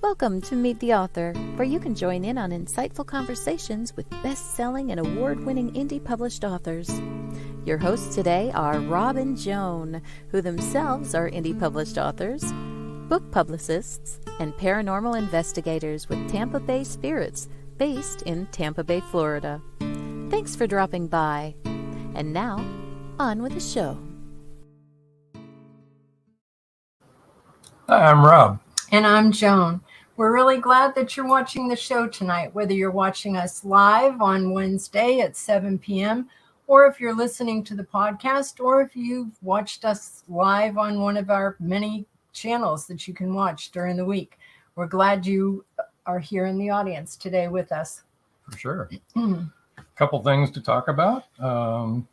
Welcome to Meet the Author, where you can join in on insightful conversations with best-selling and award-winning indie published authors. Your hosts today are Rob and Joan, who themselves are indie published authors, book publicists, and paranormal investigators with Tampa Bay Spirits, based in Tampa Bay, Florida. Thanks for dropping by. And now, on with the show. Hi, I'm Rob. And I'm Joan. We're really glad that you're watching the show tonight, whether you're watching us live on Wednesday at 7 p.m., or if you're listening to the podcast, or if you've watched us live on one of our many channels that you can watch during the week. We're glad you are here in the audience today with us. For sure. A couple things to talk about. Want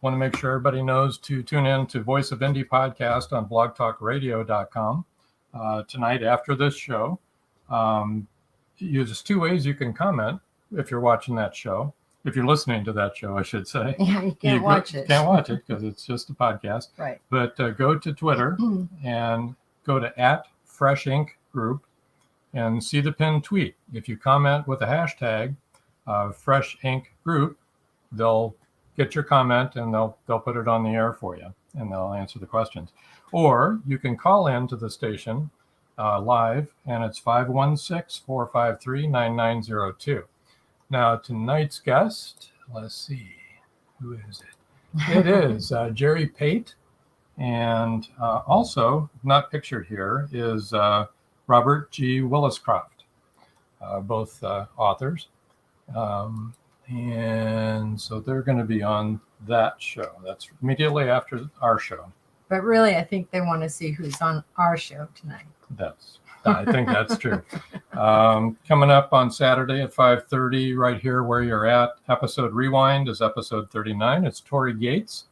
to make sure everybody knows to tune in to Voice of Indie podcast on blogtalkradio.com tonight after this show. There's two ways you can comment if you're watching that show. If you're listening to that show, I should say. Yeah, you can't watch it. Can't watch it because it's just a podcast. Right. But go to Twitter and go to @FreshInkGroup and see the pinned tweet. If you comment with a hashtag Fresh Ink Group, they'll get your comment and they'll put it on the air for you and they'll answer the questions. Or you can call in to the station live, and it's 516-453-9902. Now, tonight's guest, let's see, who is it? It is Jerry Pate, and also, not pictured here, is Robert G. Williscroft, both authors. And so they're going to be on that show. That's immediately after our show. But really, I think they want to see who's on our show tonight. I think that's true. Coming up on Saturday at 5:30, right here where you're at, episode Rewind is episode 39. It's Tory Gates.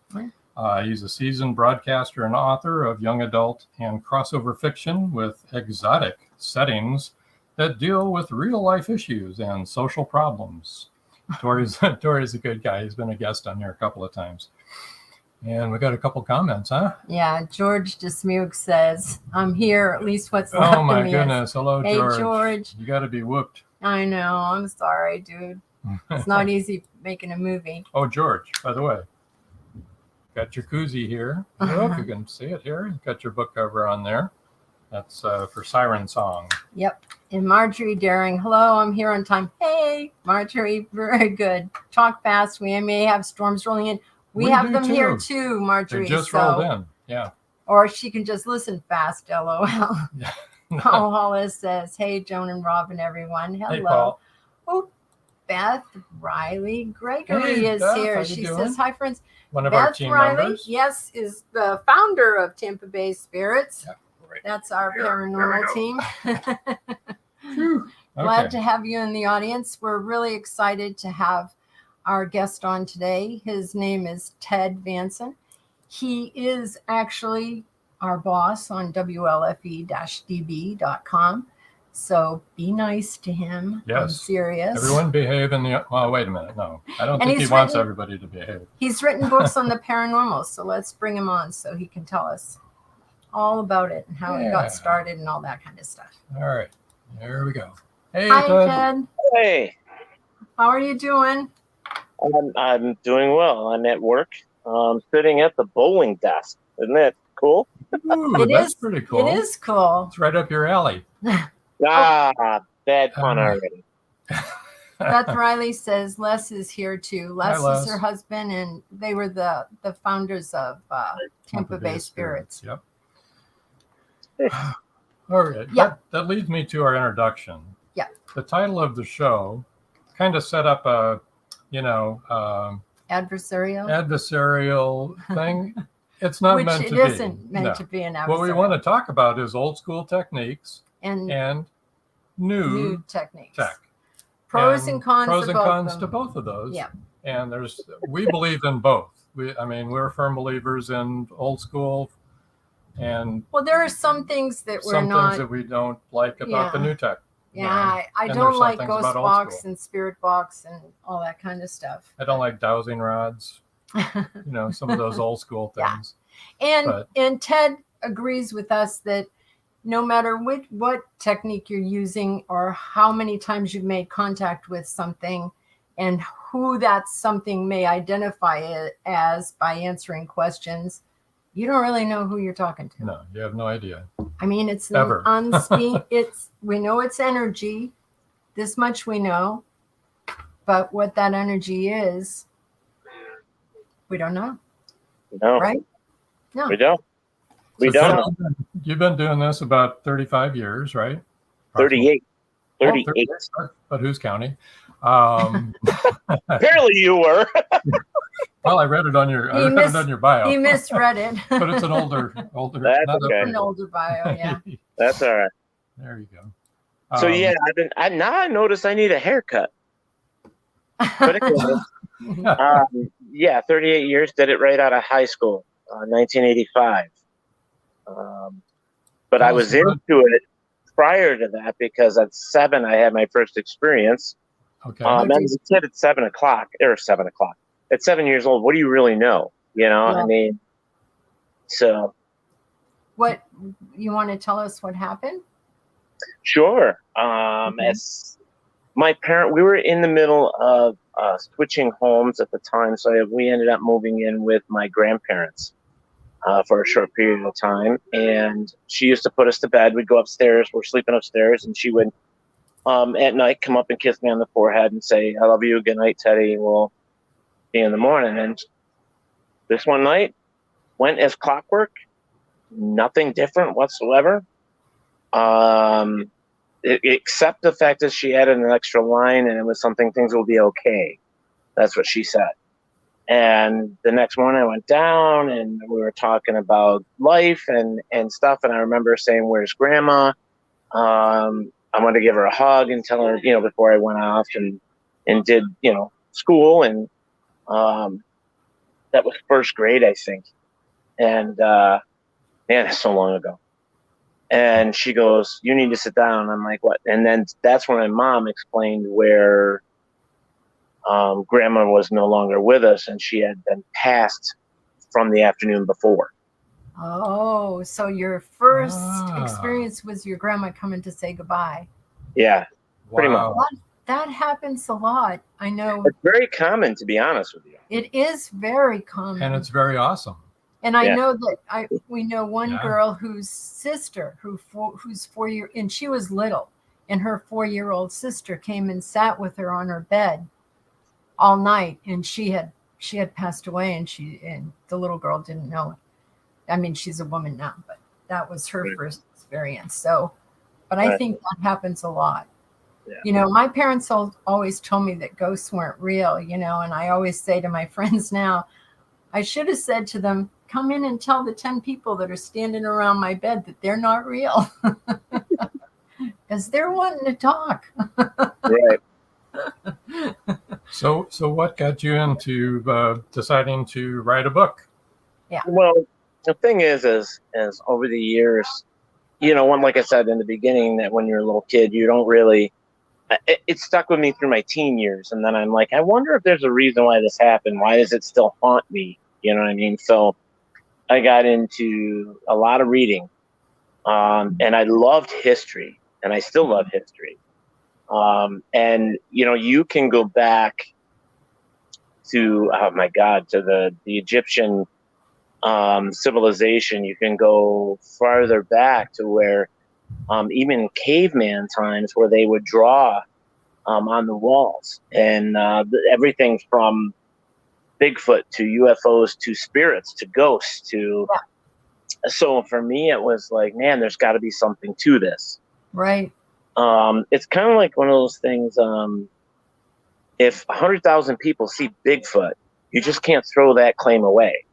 He's a seasoned broadcaster and author of young adult and crossover fiction with exotic settings that deal with real life issues and social problems. Tory's a good guy. He's been a guest on here a couple of times. And we got a couple comments, huh? Yeah, George Dismuke says, I'm here, at least what's left of me. Oh my goodness. Hello, George. Hey, George. You got to be whooped. I know. I'm sorry, dude. It's not easy making a movie. Oh, George, by the way, got your koozie here. Oh, if you can see it here. Got your book cover on there. That's for Siren Song. Yep. And Marjorie Daring, hello, I'm here on time. Hey, Marjorie, very good. Talk fast. We may have storms rolling in. We have them here too, Marjorie. They just rolled in, yeah. Or she can just listen fast, LOL. Yeah. Paul Hollis says, hey, Joan and Rob and everyone. Hello. Hey, Paul. Oh, Beth Riley Gregory is Beth, here. how She you doing? Says, hi, friends. One of Beth our team Riley, members. yes, is the founder of Tampa Bay Spirits. Yeah, right. That's our paranormal team. Whew. Glad Okay. to have you in the audience. We're really excited to have our guest on today. His name is Ted VANSON. He is actually our boss on WLFE-DB.com. So be nice to him. Yes. I'm serious. Everyone behave in the... Well, wait a minute. No, I don't think he wants everybody to behave. He's written books on the paranormal. So let's bring him on so he can tell us all about it and how it got started and all that kind of stuff. All right. There we go. Hey, Hi, Ted. Ted. Hey, How are you doing? I'm doing well. I'm at work. Sitting at the bowling desk. Isn't that cool? Ooh, that's pretty cool. It is cool. It's right up your alley. Bad pun already. Beth Riley says Les is here too. Les Les. is her husband, and they were the founders of Tampa Bay Spirits. Yep. All right. Yeah. That leads me to our introduction. Yeah. The title of the show kind of set up a, Adversarial thing. It's not meant to be. Which it isn't meant to be an adversarial. What we want to talk about is old school techniques and new techniques. Tech. Pros and cons. Pros and cons to both of those. Yeah. And we believe in both. We're firm believers in old school. And well, there are some things that we're some not. things that we don't like about the new tech. Yeah, I don't like Ghost Box and Spirit Box and all that kind of stuff. I don't like dowsing rods. Some of those old school things. Yeah. And Ted agrees with us that no matter what technique you're using or how many times you've made contact with something and who that something may identify it as by answering questions, you don't really know who you're talking to. No, you have no idea. I mean, it's Ever. we know it's energy. This much we know. But what that energy is, we don't know. No. Right? No. We don't. We So don't know. You've been doing this about 35 years, right? 38. Oh, 38. But who's counting? Apparently you were. Well, I read it on your bio. He misread it. But it's an older. That's not okay. An older bio, yeah. That's all right. There you go. So yeah, now I notice I need a haircut. But yeah, 38 years, did it right out of high school, 1985. But I was into it prior to that because at 7 I had my first experience. Okay. And as a kid at 7 o'clock. At 7 years old, what do you really know? You know, Yeah. I mean, so. What, you want to tell us what happened? Sure. As we were in the middle of switching homes at the time, so we ended up moving in with my grandparents for a short period of time. And she used to put us to bed. We'd go upstairs. We're sleeping upstairs, and she would at night come up and kiss me on the forehead and say, "I love you. Good night, Teddy. We'll see you in the morning." And this one night went as clockwork. Nothing different whatsoever. Except the fact that she added an extra line, and it was something, "Things will be okay." That's what she said. And the next morning I went down and we were talking about life and stuff. And I remember saying, "Where's Grandma?" I wanted to give her a hug and tell her, before I went off and did, school. And that was first grade, I think. And man, it's so long ago. And she goes, "You need to sit down." I'm like, "What?" And then that's when my mom explained where Grandma was no longer with us, and she had been passed from the afternoon before. Oh, so your first experience was your grandma coming to say goodbye. Yeah, pretty much. That happens a lot. I know. It's very common, to be honest with you. It is very common. And it's very awesome. And I know that we know one girl whose sister, who's 4 years, and she was little, and her 4-year-old sister came and sat with her on her bed all night, and she had passed away, and the little girl didn't know it. I mean, she's a woman now, but that was her first experience. So, but I think that happens a lot. Yeah. My parents always told me that ghosts weren't real, and I always say to my friends now, I should have said to them, "Come in and tell the 10 people that are standing around my bed that they're not real." Because they're wanting to talk. Right. So what got you into deciding to write a book? Yeah. Well, the thing is over the years, like I said in the beginning, that when you're a little kid, you don't really, it stuck with me through my teen years. And then I'm like, I wonder if there's a reason why this happened. Why does it still haunt me? You know what I mean? So I got into a lot of reading, and I loved history, and I still love history. And you can go back to, to the Egyptian civilization. You can go farther back to where even caveman times, where they would draw on the walls, and everything from Bigfoot to UFOs to spirits to ghosts to. So for me, it was like, man, there's got to be something to this. Right. It's kind of like one of those things. If 100,000 people see Bigfoot, you just can't throw that claim away.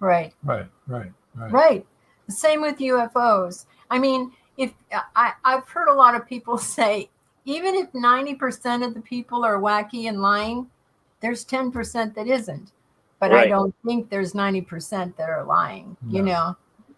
Right. The same with UFOs. I mean, if I've heard a lot of people say, even if 90% of the people are wacky and lying, there's 10% that isn't. But I don't think there's 90% that are lying. No.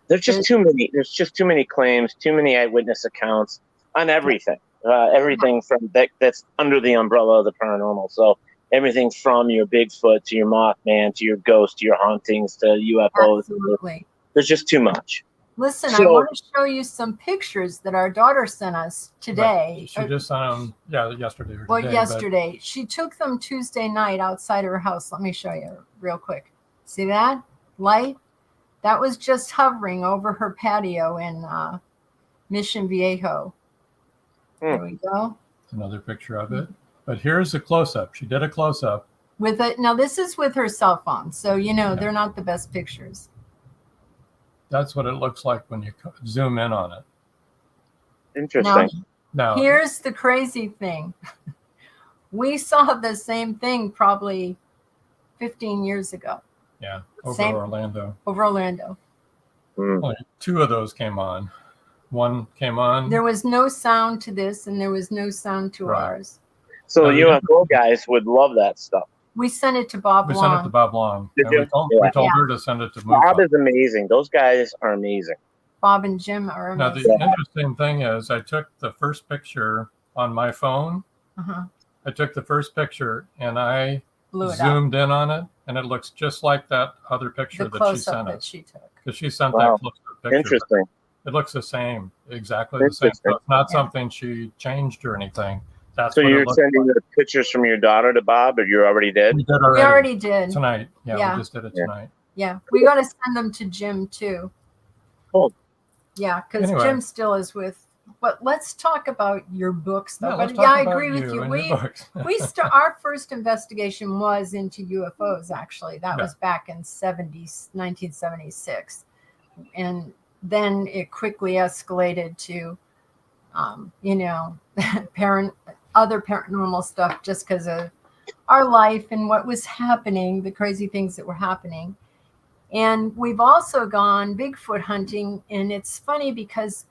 There's just too many. There's just too many claims, too many eyewitness accounts on everything. Everything from that's under the umbrella of the paranormal. So everything from your Bigfoot to your Mothman to your ghost to your hauntings to UFOs. Absolutely. There's just too much. Listen, I So- want to show you some pictures that our daughter sent us today. She just sent them, yesterday or Well, today. yesterday. She took them Tuesday night outside her house. Let me show you real quick. See that light? That was just hovering over her patio in Mission Viejo. There we go. But another picture of it. But here's a close-up. She did a close-up. With it. Now, this is with her cell phone. So, they're not the best pictures. That's what it looks like when you zoom in on it. Interesting. Now, Here's the crazy thing. We saw the same thing probably 15 years ago yeah, over same- Orlando. over Orlando. Only 2 of those came on. One came on. There was no sound to this, and there was no sound to Right. ours. So Oh, the yeah. UFO guys would love that stuff. We sent it to Bob We Long. sent it to Bob Long. Did And you? we told Yeah. her to send it to Bob MUFON. is amazing. Those guys are amazing. Bob and Jim are Now, the amazing. interesting thing is I took the first picture on my phone. Uh-huh. I took the first picture and I Blew it up. zoomed in on it, and it looks just like that other picture The that she close-up sent that us. she took. Because she sent Wow. that close-up picture. Interesting. It looks the same, exactly the same. Interesting. So it's not Yeah. something she changed or anything. That's So what you're it looks sending like. the pictures from your daughter to Bob, or you already did? We did We already did. tonight. Yeah, Yeah. we just did it Yeah. tonight. Yeah, we got to send them to Jim too. Cool. Yeah, because Anyway. Jim still is with. But let's talk about your books, though. let's But talk I about agree with you. and We your books. our first investigation was into UFOs. Actually, that Yeah. was back in 1976, and then it quickly escalated to, other paranormal stuff, just because of our life and what was happening, the crazy things that were happening. And we've also gone Bigfoot hunting, and it's funny because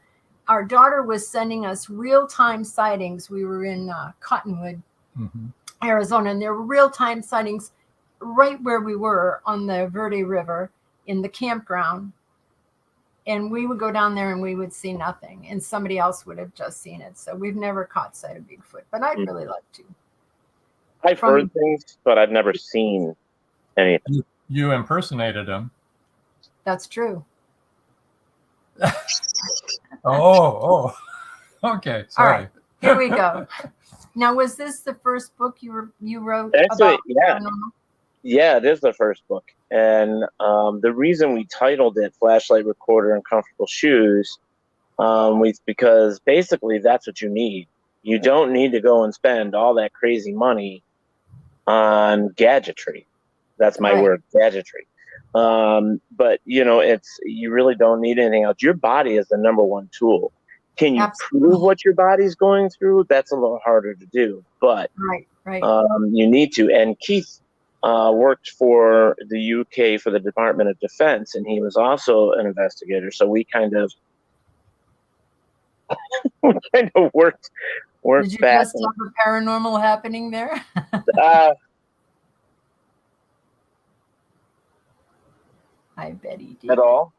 our daughter was sending us real-time sightings. We were in Cottonwood, Mhm. Arizona, and there were real-time sightings right where we were on the Verde River in the campground. And we would go down there and we would see nothing, and somebody else would have just seen it. So we've never caught sight of Bigfoot, but I'd really like to. I've heard things, but I've never seen anything. You impersonated him. That's true. Oh. Okay, sorry. right. Here we go. Now, was this the first book you wrote Actually, about yeah. paranormal? Yeah, it is the first book. And the reason we titled it Flashlight Recorder and Comfortable Shoes because basically that's what you need. You don't need to go and spend all that crazy money on gadgetry. That's my Right. word, gadgetry. But you really don't need anything else. Your body is the number one tool. Can you Absolutely. prove what your body's going through? That's a little harder to do, but Right. you need to. And Keith worked for the UK for the Department of Defense, and he was also an investigator. So we kind of worked Did you back. just have a paranormal happening there? I bet he did. At all?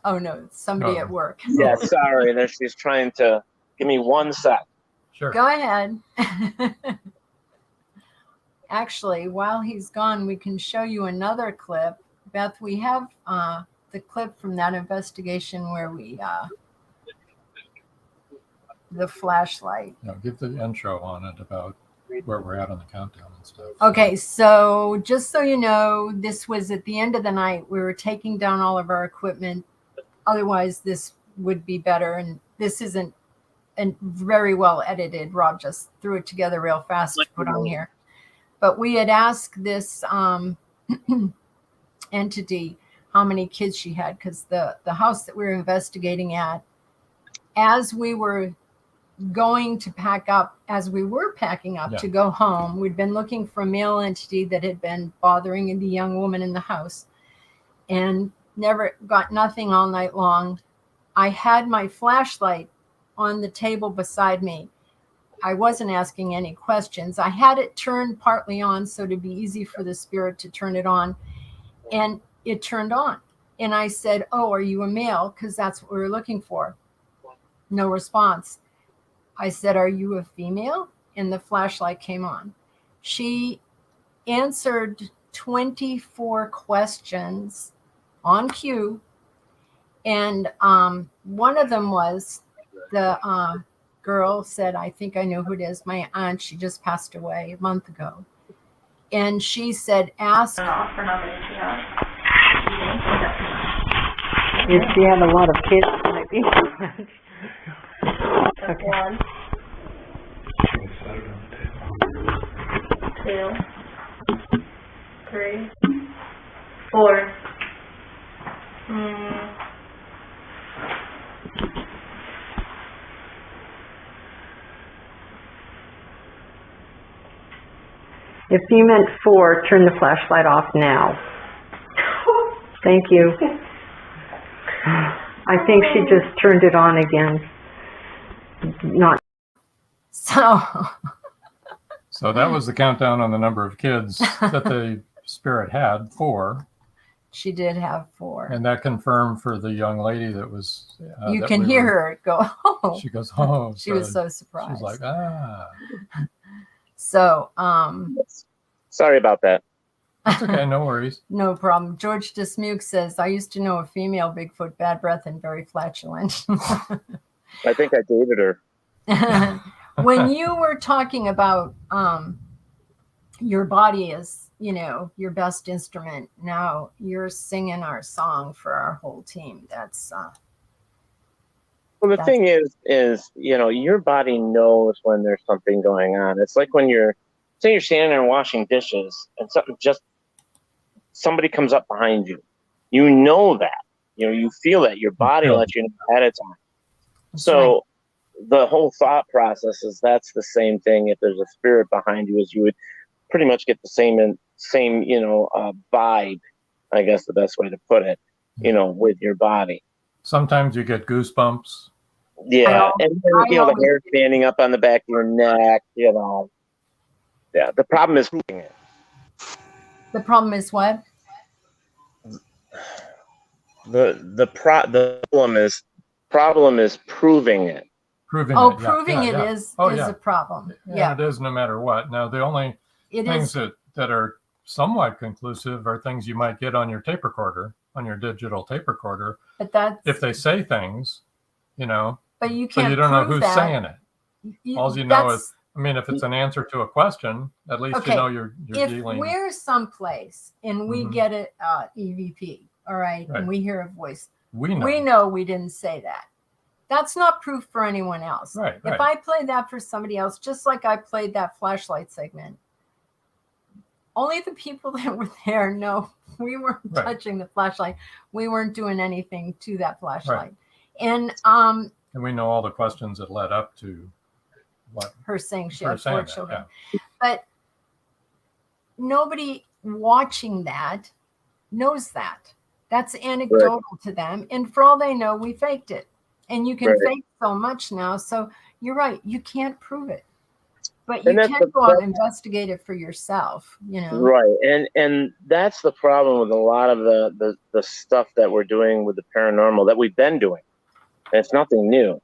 Oh no, it's somebody No. at work. Yeah, sorry. And she's trying to give me 1 sec. Sure. Go ahead. Actually, while he's gone, we can show you another clip. Beth, we have the clip from that investigation where we the flashlight. Give the intro on it about where we're at on the countdown and stuff. Okay, so just so you know, this was at the end of the night. We were taking down all of our equipment. Otherwise, this would be better. And this isn't very well edited. Rob just threw it together real fast to put on here. But we had asked this entity how many kids she had, because the house that we were investigating at, as we were going to pack up, as we were packing up to go home, we'd been looking for a male entity that had been bothering the young woman in the house and never got nothing all night long. I had my flashlight on the table beside me. I wasn't asking any questions. I had it turned partly on so to be easy for the spirit to turn it on, and it turned on. And I said, "Oh, are you a male? Because that's what we were looking for." No response. I said, "Are you a female?" And the flashlight came on. She answered 24 questions on cue, And one of them was the girl said, I think I know who it is. My aunt, she just passed away a month ago. And she said, ask. If you have a lot of kids, it might be. Okay. 1, 2, 3, 4. If you meant 4, turn the flashlight off now. Thank you. I think she just turned it on again. Not. So that was the countdown on the number of kids that the spirit had, 4. She did have 4. And that confirmed for the young lady that was. You can hear her go, oh. She goes, oh. She was so surprised. She's like, ah. So, sorry about that. It's okay, no worries. No problem. George Dismuke says, I used to know a female Bigfoot, bad breath and very flatulent. I think I dated her. When you were talking about your body is, your best instrument, now you're singing our song for our whole team. That's well, the thing is, your body knows when there's something going on. It's like when you're standing there washing dishes and somebody comes up behind you. You know that. You feel that. Your body lets you know ahead of time. So right. The whole thought process is that's the same thing. If there's a spirit behind you, as you would pretty much get the same vibe, I guess the best way to put it, with your body. Sometimes you get goosebumps. Yeah, and the hair standing up on the back of your neck, Yeah, the problem is proving it. The problem is what? The problem is proving it. Proving it is a problem. Yeah, it is no matter what. Now, the only things that are somewhat conclusive are things you might get on your tape recorder, on your digital tape recorder. But if they say things, but you can't. But you don't know who's saying it. All you know is, if it's an answer to a question, at least you know you're dealing. If we're someplace and we get an EVP, all right, and we hear a voice, we know we didn't say that. That's not proof for anyone else. Right. If I played that for somebody else, just like I played that flashlight segment, only the people that were there know we weren't touching the flashlight. We weren't doing anything to that flashlight. Right. And we know all the questions that led up to what her saying she had 4 children. Yeah. But nobody watching that knows that. That's anecdotal to them. And for all they know, we faked it. And you can fake so much now. So you're right. You can't prove it. But you can go out and investigate it for yourself, Right. And that's the problem with a lot of the stuff that we're doing with the paranormal that we've been doing. And it's nothing new.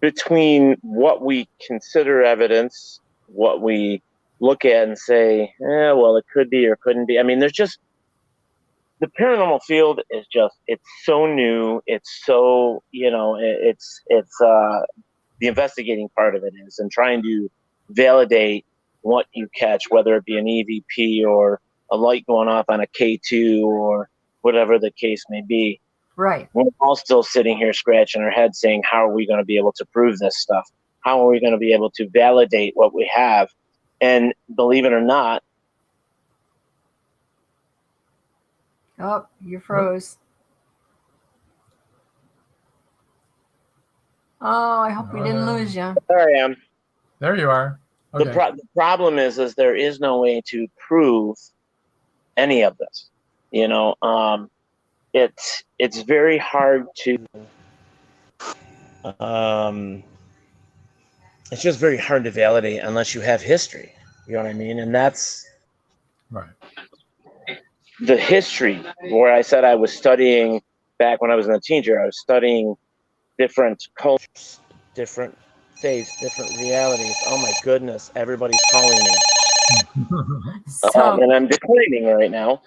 Between what we consider evidence, what we look at and say, it could be or couldn't be. There's just the paranormal field is it's so new. It's so, it's the investigating part of it is, and trying to validate what you catch, whether it be an EVP or a light going off on a K2 or whatever the case may be. Right. We're all still sitting here scratching our heads saying, how are we going to be able to prove this stuff? How are we going to be able to validate what we have? And believe it or not. Oh, you froze. Oh, I hope we didn't lose you. There I am. There you are. Okay. The problem is there is no way to prove any of this. It's very hard to. It's just very hard to validate unless you have history. You know what I mean? And that's right. The history where I said I was studying back when I was in a teenager. I was studying different cultures, different faiths, different realities. Oh my goodness, everybody's calling me. And I'm declining right now.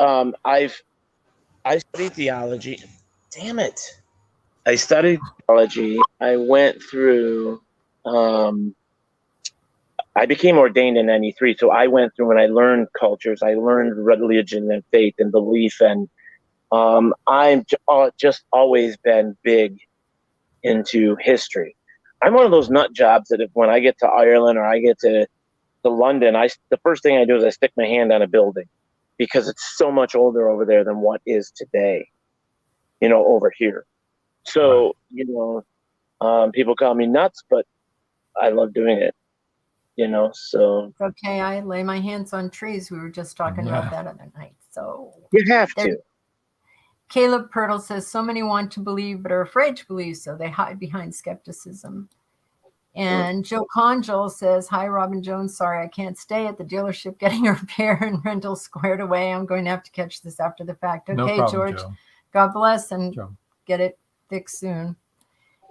I studied theology. Damn it. I studied theology. I went through, I became ordained in 93. So I went through and I learned cultures. I learned religion and faith and belief. And I've just always been big into history. I'm one of those nut jobs that when I get to Ireland or I get to London, the first thing I do is I stick my hand on a building because it's so much older over there than what is today, over here. So, people call me nuts, but I love doing it, so. It's okay. I lay my hands on trees. We were just talking about that other night. So you have to. Caleb Pirtle says, so many want to believe but are afraid to believe, so they hide behind skepticism. And Joe Conjol says, hi, Robin Jones. Sorry, I can't stay at the dealership getting a repair and rental squared away. I'm going to have to catch this after the fact. Okay, no problem, George. Joe. God bless and get it fixed soon.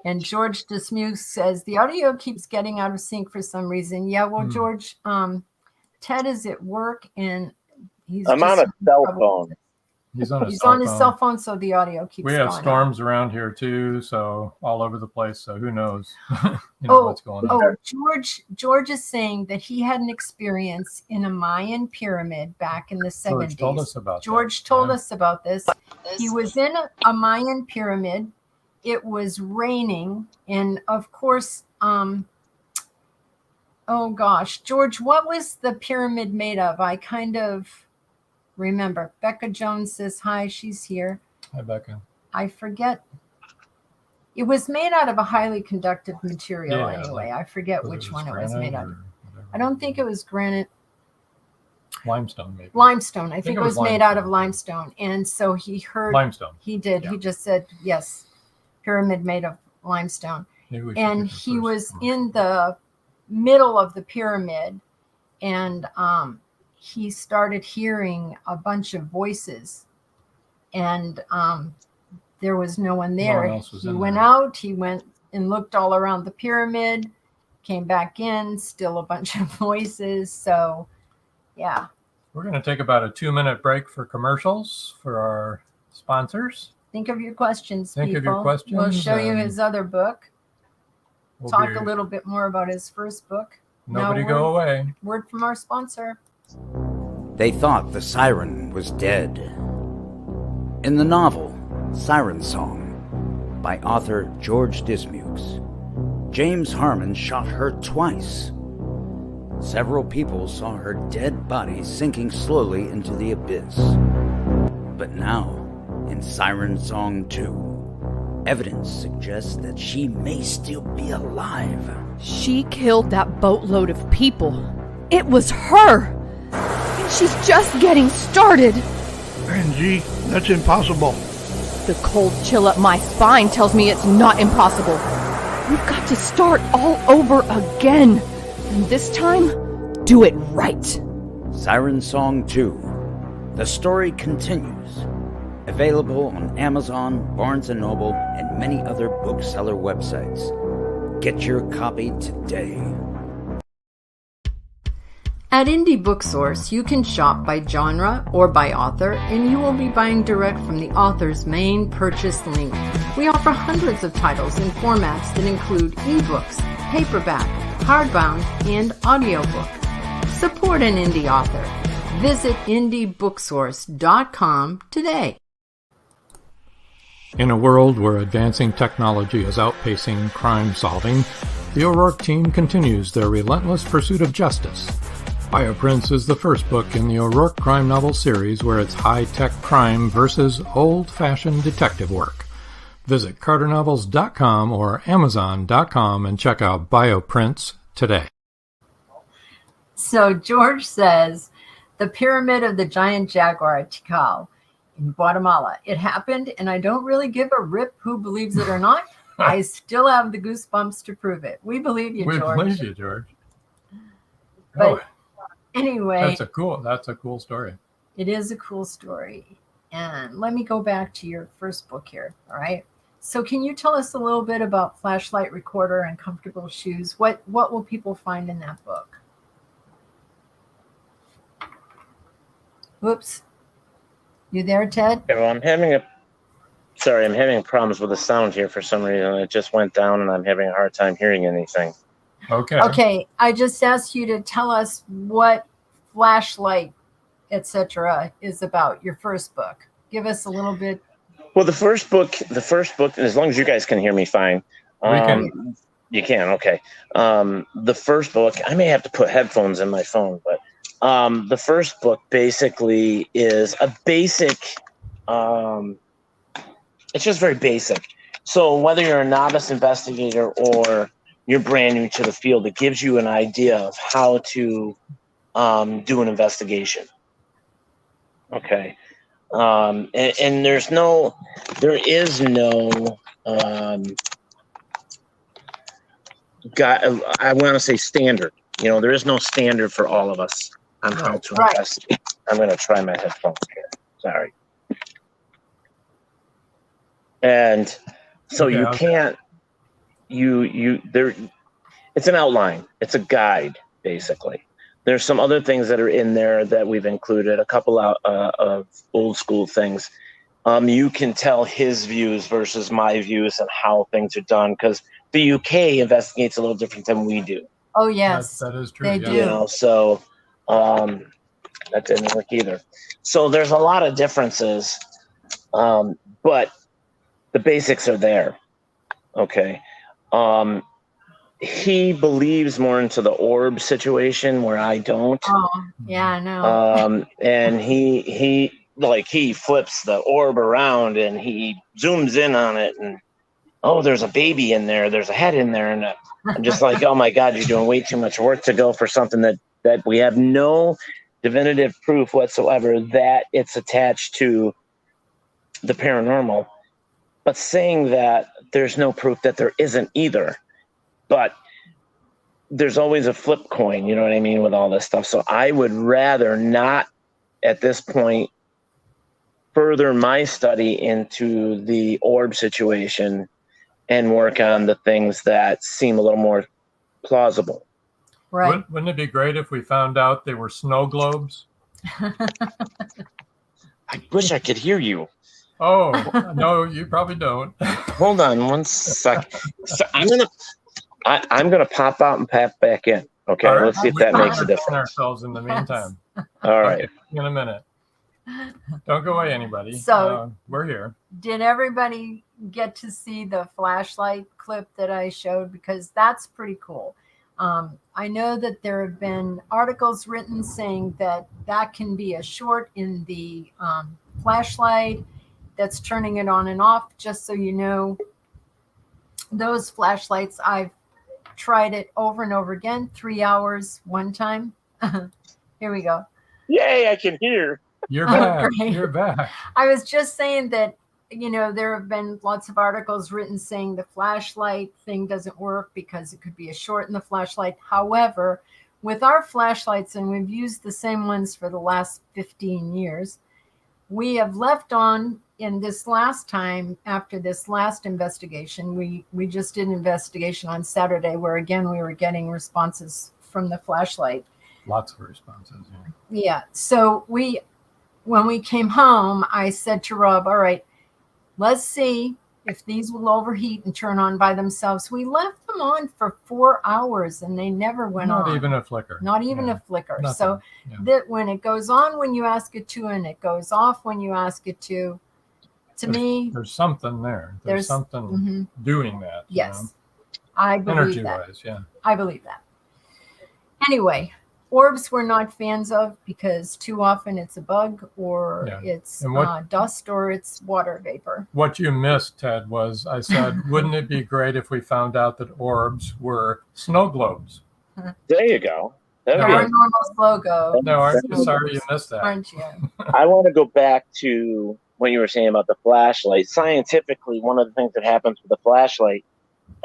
And George Dismuse says, the audio keeps getting out of sync for some reason. Yeah, well, George, Ted is at work and I'm on a cell phone. He's on his cell phone, so the audio keeps going. We have storms around here too, so all over the place. So who knows, what's going on? George is saying that he had an experience in a Mayan pyramid back in the 70s. George told us about George told us about this. He was in a Mayan pyramid. It was raining, and of course, oh gosh, George, what was the pyramid made of? I kind of remember. Becca Jones says hi. She's here. Hi, Becca. I forget. It was made out of a highly conductive material anyway. I forget which one it was made of. I don't think it was granite. Limestone, maybe. Limestone. I think it was made out of limestone. And so he heard. Limestone. He did. Yeah. He just said, yes, pyramid made of limestone. And he was in the middle of the pyramid and he started hearing a bunch of voices and there was no one there. He went out, he went and looked all around the pyramid, came back in, still a bunch of voices. So, yeah. We're going to take about a 2-minute break for commercials for our sponsors. Think of your questions, Think of your questions. We'll show you his other book. Talk a little bit more about his first book. Nobody go away. Word from our sponsor. They thought the siren was dead. In the novel, Siren Song, by author George Dismukes, James Harmon shot her twice. Several people saw her dead body sinking slowly into the abyss. But now, in Siren Song 2, evidence suggests that she may still be alive. She killed that boatload of people. It was her! And she's just getting started. Angie, that's impossible. The cold chill up my spine tells me it's not impossible. We've got to start all over again. And this time, do it right. Siren Song 2. The story continues. Available on Amazon, Barnes & Noble, and many other bookseller websites. Get your copy today. At Indie Book Source, you can shop by genre or by author, and you will be buying direct from the author's main purchase link. We offer hundreds of titles in formats that include ebooks, paperback, hardbound, and audiobook. Support an indie author. Visit indiebooksource.com today. In a world where advancing technology is outpacing crime solving, the O'Rourke team continues their relentless pursuit of justice. Bioprints is the first book in the O'Rourke crime novel series where it's high-tech crime versus old-fashioned detective work. Visit carternovels.com or amazon.com and check out Bioprints today. So George says, the Pyramid of the Giant Jaguar at Tikal in Guatemala. It happened, and I don't really give a rip who believes it or not. I still have the goosebumps to prove it. We believe you, George. We believe you, George. But anyway, that's a cool story. It is a cool story. And let me go back to your first book here. All right. So can you tell us a little bit about Flashlight Recorder and Comfortable Shoes? What will people find in that book? Whoops. You there, Ted? Okay, well, I'm having problems with the sound here for some reason. It just went down, and I'm having a hard time hearing anything. Okay. Okay, I just asked you to tell us what flashlight, etc., is about. Your first book. Give us a little bit. Well, the first book, as long as you guys can hear me fine. We can. You can, okay. The first book, I may have to put headphones in my phone, but the first book basically is a basic, it's just very basic. So whether you're a novice investigator or you're brand new to the field, it gives you an idea of how to do an investigation. Okay. And there is no I want to say standard. There is no standard for all of us on how to investigate. I'm going to try my headphones here. Sorry. And so you can't. It's an outline. It's a guide, basically. There's some other things that are in there that we've included. A couple of old school things. You can tell his views versus my views and how things are done, because the UK investigates a little different than we do. Oh, yes. That is true. They do. So that didn't work either. So there's a lot of differences, but the basics are there. Okay. He believes more into the orb situation where I don't. Oh, yeah, I know. And he flips the orb around and he zooms in on it, and there's a baby in there, there's a head in there, and I'm just like, oh my God, you're doing way too much work to go for something that we have no definitive proof whatsoever that it's attached to the paranormal. But saying that, there's no proof that there isn't either. But there's always a flip coin, you know what I mean, with all this stuff. So I would rather not, at this point, further my study into the orb situation and work on the things that seem a little more plausible. Right. Wouldn't it be great if we found out they were snow globes? I wish I could hear you. Oh, no, you probably don't. Hold on one sec. So I'm gonna pop out and pop back in. Okay, All right. let's see if that makes a difference. Ourselves in the meantime. All right. Okay, in a minute. Don't go away, anybody. So we're here. Did everybody get to see the flashlight clip that I showed? Because that's pretty cool. I know that there have been articles written saying that can be a short in the flashlight that's turning it on and off. Just so you know, those flashlights, I've tried it over and over again. 3 hours one time. Here we go. Yay, I can hear. You're back. Great. You're back. I was just saying that, there have been lots of articles written saying the flashlight thing doesn't work because it could be a short in the flashlight. However, with our flashlights, and we've used the same ones for the last 15 years, we have left on in this last time, after this last investigation, we just did an investigation on Saturday where, again, we were getting responses from the flashlight. Lots of responses. Yeah. So when we came home, I said to Rob, all right, let's see if these will overheat and turn on by themselves. We left them on for 4 hours and they never went on. Not even a flicker. Not even a flicker. Nothing. So that when it goes on when you ask it to, and it goes off when you ask it to me, there's something there. There's something doing that. Yes. I believe that. Energy-wise, yeah. I believe that. Anyway, orbs we're not fans of because too often it's a bug or it's dust or it's water vapor. What you missed, Ted, was I said, wouldn't it be great if we found out that orbs were snow globes? There you go. Paranormal's logo. No, aren't you sorry you missed that? Aren't you? I want to go back to what you were saying about the flashlight. Scientifically, one of the things that happens with the flashlight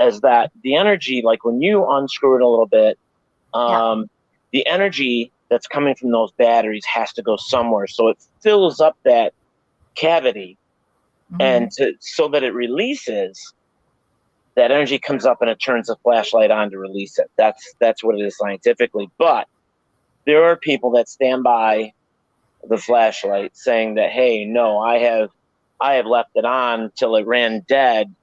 is that the energy, like when you unscrew it a little bit, the energy that's coming from those batteries has to go somewhere. So it fills up that cavity, and so that it releases, that energy comes up and it turns the flashlight on to release it. That's what it is scientifically. But there are people that stand by the flashlight, saying that, hey, no, I have left it on till it ran dead,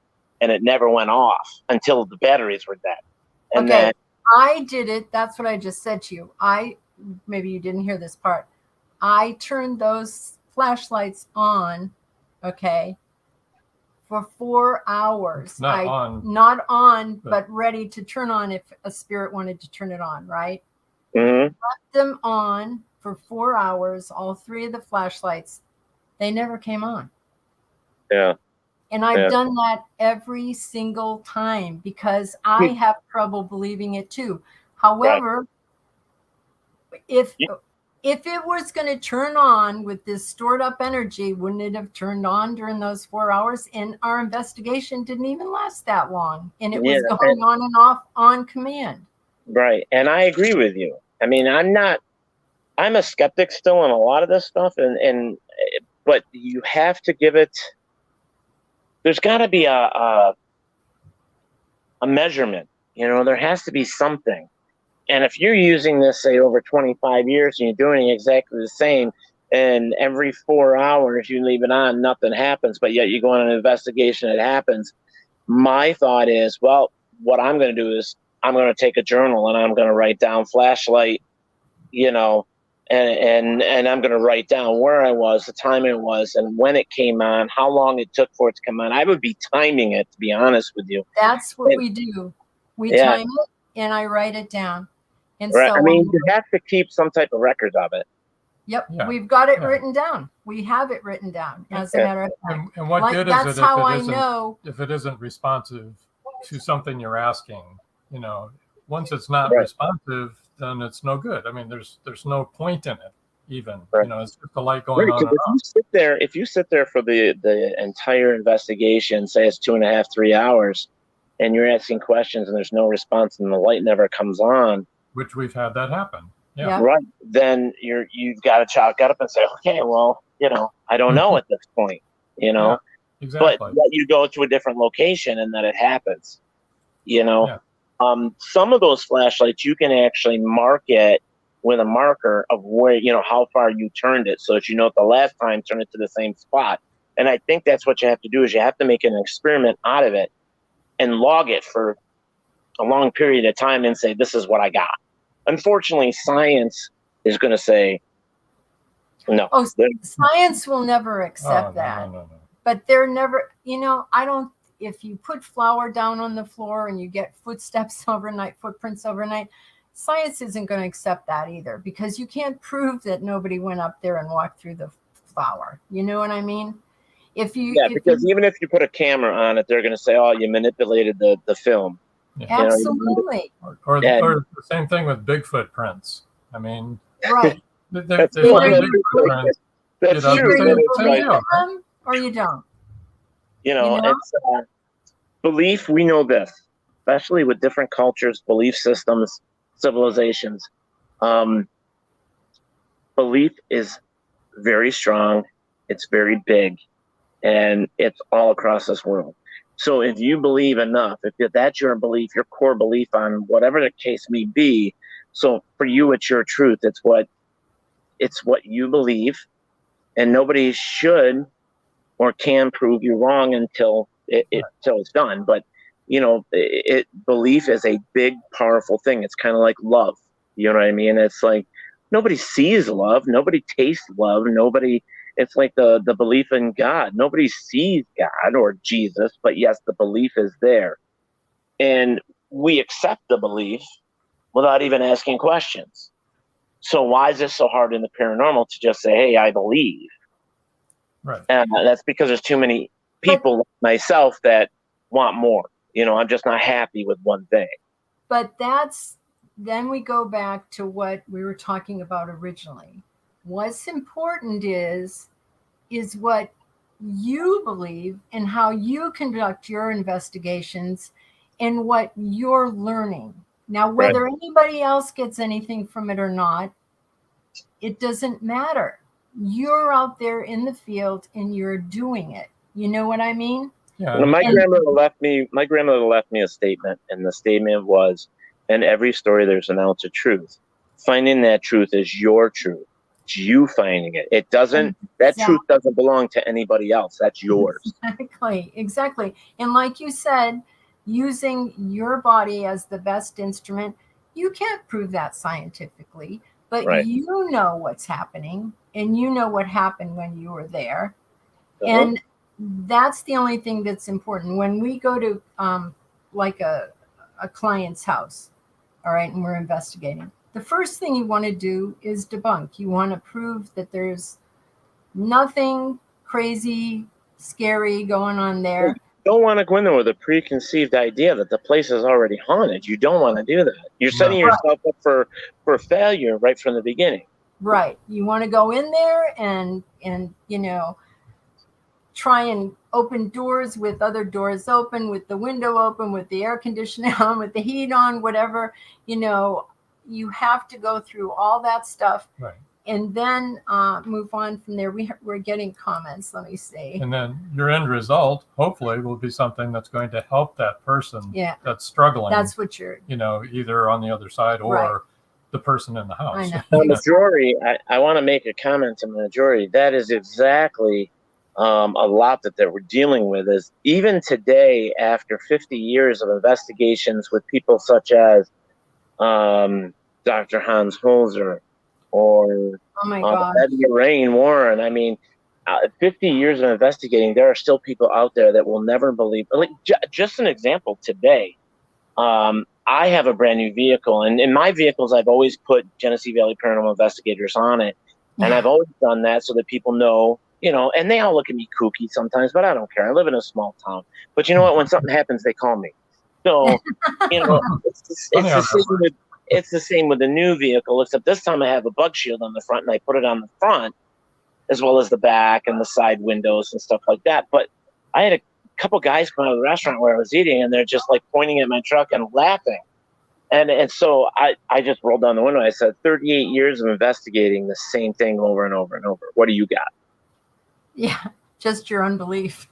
and it never went off until the batteries were dead. And okay, then I did it. That's what I just said to you. Maybe you didn't hear this part. I turned those flashlights on, okay, for 4 hours. Not on, but ready to turn on if a spirit wanted to turn it on, right? Mhm. Left them on for 4 hours, all 3 of the flashlights. They never came on. Yeah. And I've Yeah. done that every single time because I have trouble believing it too. However, if it was going to turn on with this stored up energy, wouldn't it have turned on during those 4 hours? And our investigation didn't even last that long. And it was going on and off on command. Right. And I agree with you. I mean, I'm a skeptic still on a lot of this stuff, but you have to give it, there's got to be a measurement, there has to be something. And if you're using this, say, over 25 years and you're doing exactly the same, and every 4 hours you leave it on, nothing happens, but yet you go on an investigation, it happens. My thought is, well, what I'm going to do is I'm going to take a journal and I'm going to write down flashlight, and I'm going to write down where I was, the time it was, and when it came on, how long it took for it to come on. I would be timing it, to be honest with you. That's what we do. We time it, and I write it down. And right. so I mean, you have to keep some type of record of it. Yep, we've got it written down. We have it written down, as a matter of fact. And what good is it if it isn't responsive to something you're asking? Once it's not responsive, then it's no good. I mean, there's no point in it, even. Right. It's just a light going on. If you sit there for the entire investigation, say it's 2.5, 3 hours, and you're asking questions and there's no response and the light never comes on, which we've had that happen. Yeah. Right. Then you've got to chalk it up and say, okay, well, I don't know at this point, Yeah, exactly. But you go to a different location and then it happens, Some of those flashlights, you can actually mark it with a marker of where, how far you turned it. So that the last time, turn it to the same spot. And I think that's what you have to do is you have to make an experiment out of it and log it for a long period of time and say, this is what I got. Unfortunately, science is going to say no. Oh, science will never accept that. No. But they're never, if you put flour down on the floor and you get footsteps overnight, footprints overnight, science isn't going to accept that either, because you can't prove that nobody went up there and walked through the flour. You know what I mean? Because even if you put a camera on it, they're going to say, oh, you manipulated the film. Yeah. Absolutely. Or the same thing with Bigfoot prints. I mean, right. They find Bigfoot prints. That's true. You believe them or you don't. It's belief. We know this, especially with different cultures, belief systems, civilizations. Belief is very strong. It's very big, and it's all across this world. So if you believe enough, if that's your belief, your core belief on whatever the case may be, so for you, it's your truth. It's what you believe, and nobody should or can prove you wrong until it's done. But belief is a big, powerful thing. It's kind of like love. You know what I mean? It's like nobody sees love, nobody tastes love, nobody. It's like the belief in God. Nobody sees God or Jesus, but yes, the belief is there. And we accept the belief without even asking questions. So why is it so hard in the paranormal to just say, hey, I believe? Right. And that's because there's too many people like myself that want more. I'm just not happy with one thing. But then we go back to what we were talking about originally. What's important is what you believe and how you conduct your investigations and what you're learning. Now, whether anybody else gets anything from it or not, it doesn't matter. You're out there in the field and you're doing it. You know what I mean? Yeah. My grandmother left me a statement, and the statement was, in every story there's an ounce of truth. Finding that truth is your truth. It's you finding it. It doesn't, that truth doesn't belong to anybody else. That's yours. Exactly. And like you said, using your body as the best instrument, you can't prove that scientifically, but you know what's happening, and you know what happened when you were there. And that's the only thing that's important. When we go to like a client's house, all right, and we're investigating, the first thing you want to do is debunk. You want to prove that there's nothing crazy, scary going on there. You don't want to go in there with a preconceived idea that the place is already haunted. You don't want to do that. You're setting yourself up for failure right from the beginning. Right. You want to go in there and you know, try and open doors with other doors open, with the window open, with the air conditioning on, with the heat on, whatever. You know, you have to go through all that stuff. Right. And then move on from there. We're getting comments. Let me see. And then your end result, hopefully, will be something that's going to help that person that's struggling. That's what you're, you know, either on the other side or the person in the house. I know. The majority, I want to make a comment to the majority. That is exactly a lot that we're dealing with. Is even today, after 50 years of investigations with people such as Dr. Hans Holzer, or Eddie Rain Warren. I mean, 50 years of investigating, there are still people out there that will never believe. Like, just an example today, I have a brand new vehicle, and in my vehicles, I've always put Genesee Valley Paranormal Investigators on it. And I've always done that so that people know, you know, and they all look at me kooky sometimes, but I don't care. I live in a small town. But you know what? When something happens, they call me. So, you know, it's the same with the new vehicle, except this time I have a bug shield on the front, and I put it on the front as well as the back and the side windows and stuff like that. But I had a couple guys come out of the restaurant where I was eating, and they're just like pointing at my truck and laughing. And so I just rolled down the window. I said, 38 years of investigating the same thing over and over and over. What do you got? Yeah, just your unbelief.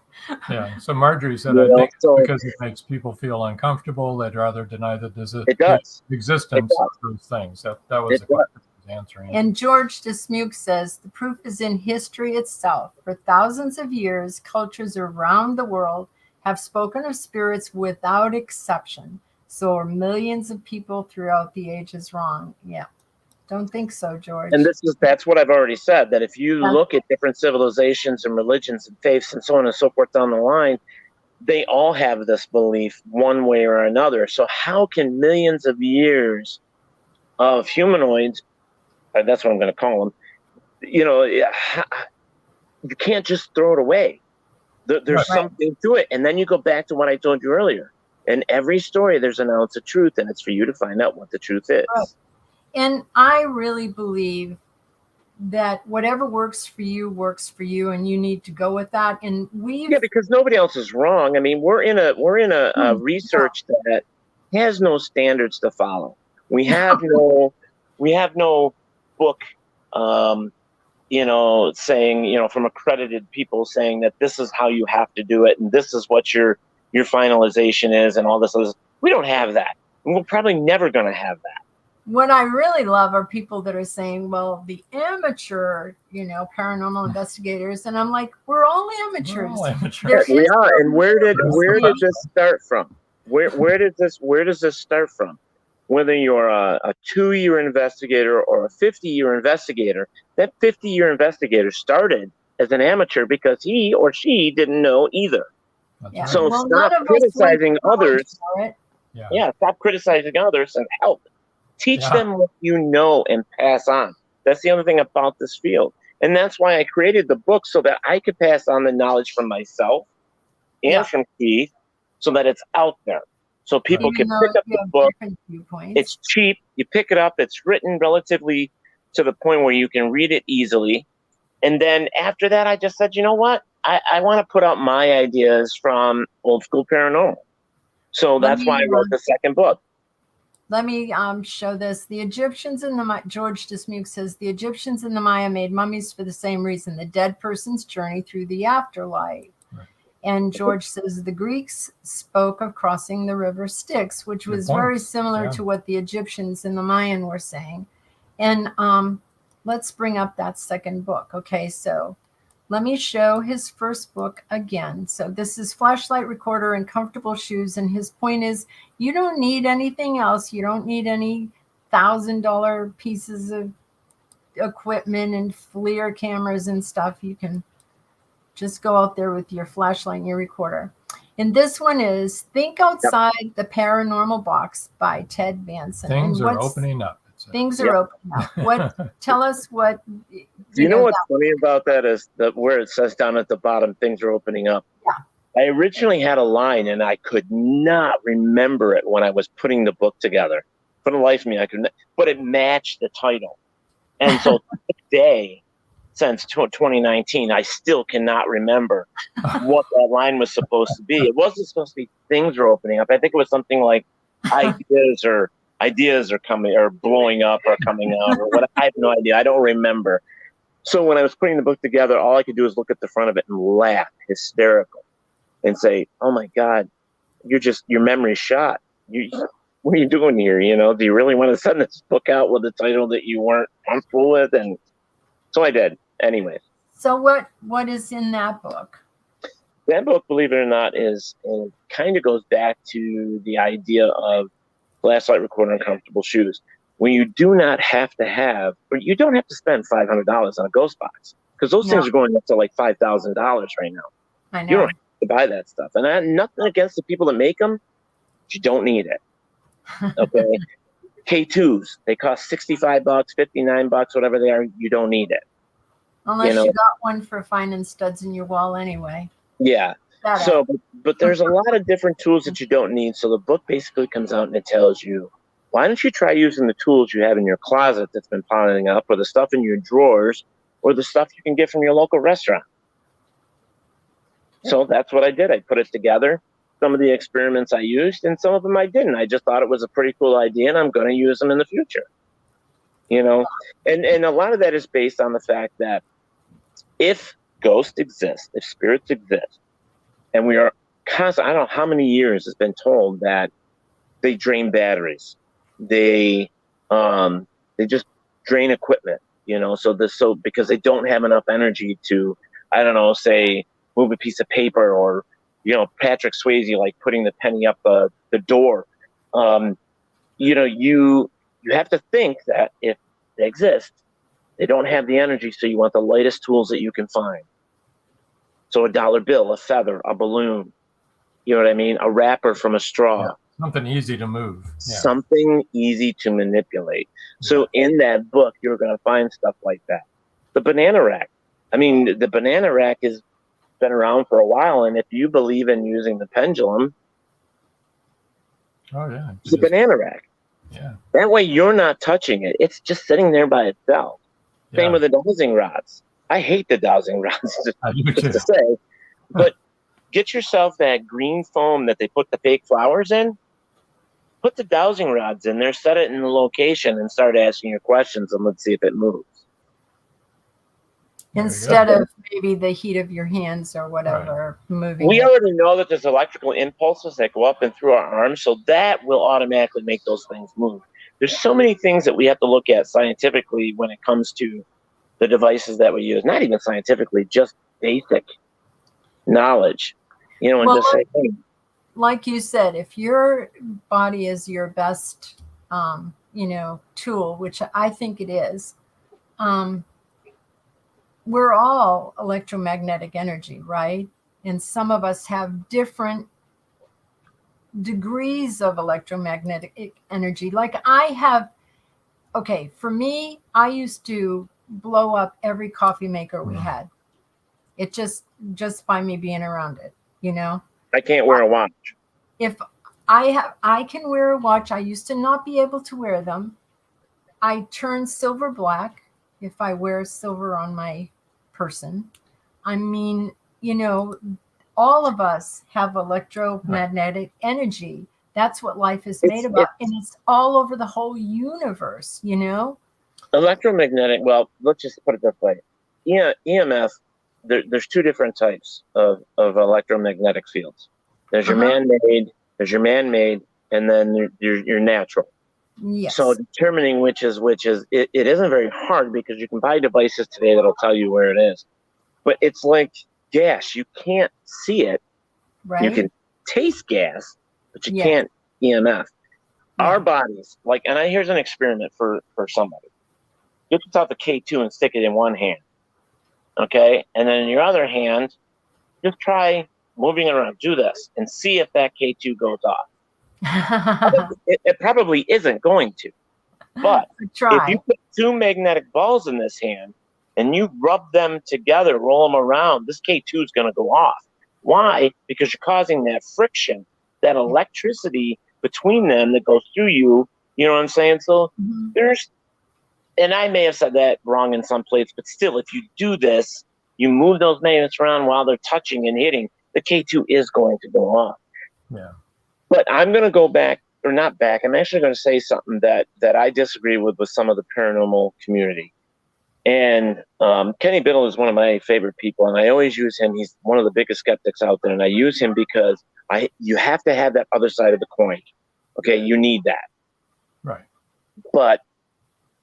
Yeah. So Marjorie said, I think it's because it makes people feel uncomfortable. They'd rather deny the existence of those things. That was the question I was answering. And George Dismuke says, the proof is in history itself. For thousands of years, cultures around the world have spoken of spirits without exception. So are millions of people throughout the ages wrong? Yeah. Don't think so, George. And that's what I've already said, that if you look at different civilizations and religions and faiths and so on and so forth down the line, they all have this belief one way or another. So how can millions of years of humanoids, that's what I'm going to call them, you know, you can't just throw it away. There's something to it. And then you go back to what I told you earlier. In every story, there's an ounce of truth, and it's for you to find out what the truth is. Right. And I really believe that whatever works for you, and you need to go with that. And because nobody else is wrong. I mean, we're in a research that has no standards to follow. We have no book, you know, saying, you know, from accredited people saying that this is how you have to do it, and this is what your finalization is, and all this. We don't have that. And we're probably never going to have that. What I really love are people that are saying, well, the amateur, you know, paranormal investigators. And I'm like, we're all amateurs. We are. And where did this start from? Where does this start from? Whether you're a 2-year investigator or a 50-year investigator, that 50-year investigator started as an amateur because he or she didn't know either. Yeah. So stop criticizing others. Stop criticizing others and help. Teach them what you know and pass on. That's the other thing about this field. And that's why I created the book, so that I could pass on the knowledge from myself and from Keith, so that it's out there. So people can pick up the book. It's cheap. You pick it up. It's written relatively to the point where you can read it easily. And then after that, I just said, you know what? I want to put out my ideas from old school paranormal. So that's why I wrote the second book. Let me show this. The Egyptians and George Dismuke says, the Egyptians and the Maya made mummies for the same reason, the dead person's journey through the afterlife. Right. And George says the Greeks spoke of crossing the river Styx, which was very similar to what the Egyptians and the Mayan were saying. And let's bring up that second book. Okay, so let me show his first book again. So this is Flashlight Recorder and Comfortable Shoes. And his point is, you don't need anything else. You don't need any $1,000 pieces of equipment and FLIR cameras and stuff. You can just go out there with your flashlight and your recorder. And this one is Think Outside the Paranormal Box by Ted Vanson. Things are opening up. Things are opening up. What? Tell us what. You know what's funny about that is that where it says down at the bottom, things are opening up. Yeah. I originally had a line and I could not remember it when I was putting the book together. For the life of me, I couldn't. But it matched the title, and so today, since 2019, I still cannot remember what that line was supposed to be. It wasn't supposed to be things are opening up. I think it was something like ideas are coming or blowing up or coming out or what. I have no idea. I don't remember. So when I was putting the book together, all I could do is look at the front of it and laugh hysterical and say, "Oh my God, your memory's shot. What are you doing here? You know, do you really want to send this book out with a title that you weren't comfortable with?" And so I did. Anyways. So what is in that book? That book, believe it or not, it kind of goes back to the idea of flashlight recorder and comfortable shoes. When you do not have to have, or you don't have to spend $500 on a ghost box, because those things are going up to like $5,000 right now. I know. You don't have to buy that stuff. And nothing against the people that make them, but you don't need it. Okay. K2s, they cost $65, $59, whatever they are. You don't need it. Unless you got one for finding studs in your wall anyway. Yeah. So, but there's a lot of different tools that you don't need. So the book basically comes out and it tells you, why don't you try using the tools you have in your closet that's been piling up, or the stuff in your drawers, or the stuff you can get from your local restaurant. So that's what I did. I put it together. Some of the experiments I used, and some of them I didn't. I just thought it was a pretty cool idea, and I'm going to use them in the future. You know, and a lot of that is based on the fact that if ghosts exist, if spirits exist, and we are constantly, I don't know how many years it's been told that they drain batteries, they just drain equipment, you know, so because they don't have enough energy to, I don't know, say move a piece of paper, or, you know, Patrick Swayze, like putting the penny up the door. You know, you have to think that if they exist, they don't have the energy, so you want the lightest tools that you can find. So a dollar bill, a feather, a balloon, you know what I mean? A wrapper from a straw. Yeah, something easy to move. Yeah. Something easy to manipulate. So in that book, you're going to find stuff like that. The banana rack. I mean, the banana rack has been around for a while, and if you believe in using the pendulum, it's a banana rack. Yeah. That way you're not touching it. It's just sitting there by itself. Same with the dowsing rods. I hate the dowsing rods, just to say. But get yourself that green foam that they put the fake flowers in. Put the dowsing rods in there, set it in the location, and start asking your questions, and let's see if it moves. Instead of maybe the heat of your hands or whatever moving. We already know that there's electrical impulses that go up and through our arms, so that will automatically make those things move. There's so many things that we have to look at scientifically when it comes to the devices that we use. Not even scientifically, just basic knowledge. You know, and just say, hey. Like you said, if your body is your best, you know, tool, which I think it is, we're all electromagnetic energy, right? And some of us have different degrees of electromagnetic energy. Like I have, for me, I used to blow up every coffee maker we had. It just by me being around it, you know? I can't wear a watch. If I can wear a watch. I used to not be able to wear them. I turn silver black if I wear silver on my person. I mean, you know, all of us have electromagnetic energy. That's what life is made about. And it's all over the whole universe, you know? Electromagnetic, well, let's just put it this way. EMF, there's two different types of electromagnetic fields. There's your man-made, and then your natural. Yes. So determining which is it isn't very hard because you can buy devices today that'll tell you where it is. But it's like gas. You can't see it. Right. You can taste gas, but you Yeah. can't EMF. Yeah. Our bodies, like, and here's an experiment for somebody. Get yourself a K2 and stick it in one hand. Okay? And then in your other hand, just try moving it around. Do this and see if that K2 goes off. It probably isn't going to. But Try. if you put two magnetic balls in this hand and you rub them together, roll them around, this K2 is going to go off. Why? Because you're causing that friction, that electricity between them that goes through you. You know what I'm saying? So and I may have said that wrong in some place, but still, if you do this, you move those magnets around while they're touching and hitting, the K2 is going to go off. Yeah. But I'm going to go back, or not back. I'm actually going to say something that I disagree with some of the paranormal community. And Kenny Biddle is one of my favorite people, and I always use him. He's one of the biggest skeptics out there, and I use him because you have to have that other side of the coin. Okay, you need that. Right. But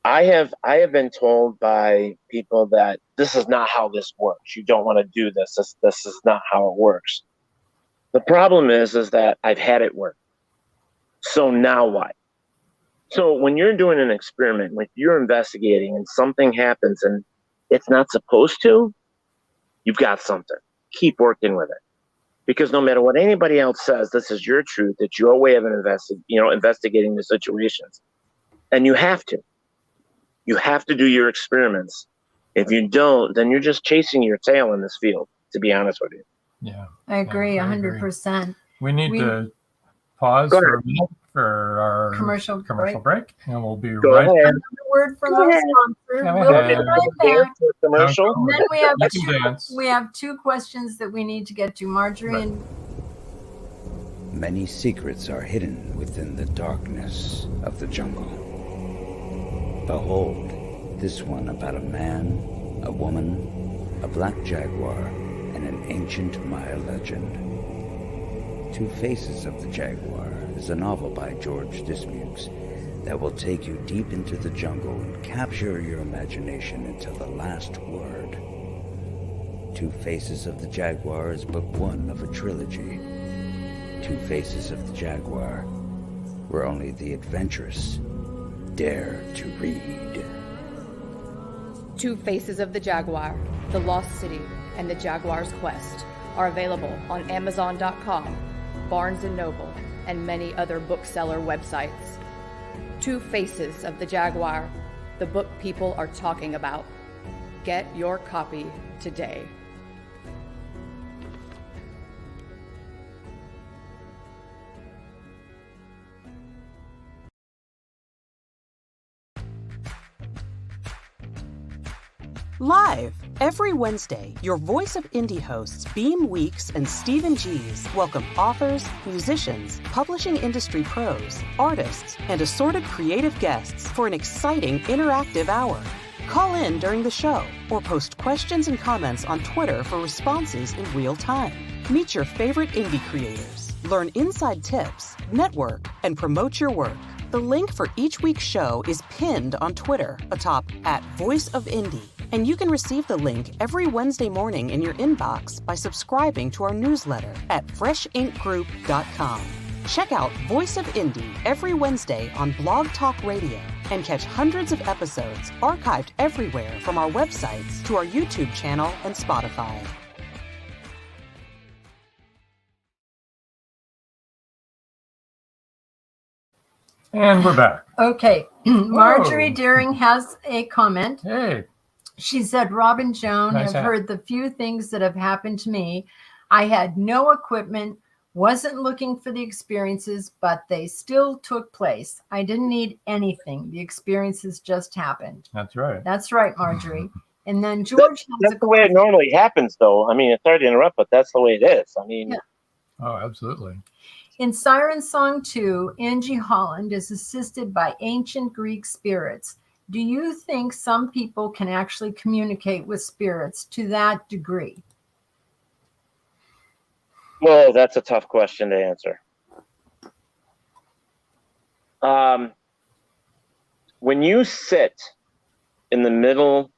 I have been told by people that this is not how this works. You don't want to do this. This is not how it works. The problem is that I've had it work. So now what? So when you're doing an experiment, when you're investigating and something happens and it's not supposed to, you've got something. Keep working with it. Because no matter what anybody else says, this is your truth. It's your way of investigating the situations. And you have to. You have to do your experiments. If you don't, then you're just chasing your tail in this field, to be honest with you. Yeah. I agree 100%. We need to pause for a minute for our commercial break, and we'll be Go right ahead. back. Another word from our sponsor. Go We'll ahead. be right back. Commercial. And then we have You can dance. we have two questions that we need to get to, Marjorie. Right. And Many secrets are hidden within the darkness of the jungle. Behold, this one about a man, a woman, a black jaguar, and an ancient Maya legend. Two Faces of the Jaguar is a novel by George Dismukes that will take you deep into the jungle and capture your imagination until the last word. Two Faces of the Jaguar is book one of a trilogy. Two Faces of the Jaguar, where only the adventurous dare to read. Two Faces of the Jaguar, The Lost City, and The Jaguar's Quest are available on Amazon.com, Barnes & Noble, and many other bookseller websites. Two Faces of the Jaguar, the book people are talking about. Get your copy today. Live every Wednesday, your Voice of Indie hosts Beam Weeks and Stephen G's welcome authors, musicians, publishing industry pros, artists, and assorted creative guests for an exciting interactive hour. Call in during the show or post questions and comments on Twitter for responses in real time. Meet your favorite indie creators, learn inside tips, network, and promote your work. The link for each week's show is pinned on Twitter atop @VoiceOfIndie. And you can receive the link every Wednesday morning in your inbox by subscribing to our newsletter at freshinkgroup.com. Check out Voice of Indie every Wednesday on Blog Talk Radio and catch hundreds of episodes archived everywhere from our websites to our YouTube channel and Spotify. And we're back. okay, Marjorie Deering has a comment. Hey. She said, Rob and Joan Nice have hat. heard the few things that have happened to me. I had no equipment, wasn't looking for the experiences, but they still took place. I didn't need anything. The experiences just happened. That's right. That's right, Marjorie. And then George has That's the way it normally happens, though. I mean, it's sorry to interrupt, but that's the way it is. I mean, Yeah. Oh, absolutely. In Siren Song 2, Angie Holland is assisted by ancient Greek spirits. Do you think some people can actually communicate with spirits to that degree? well, that's a tough question to answer. when you sit in the middle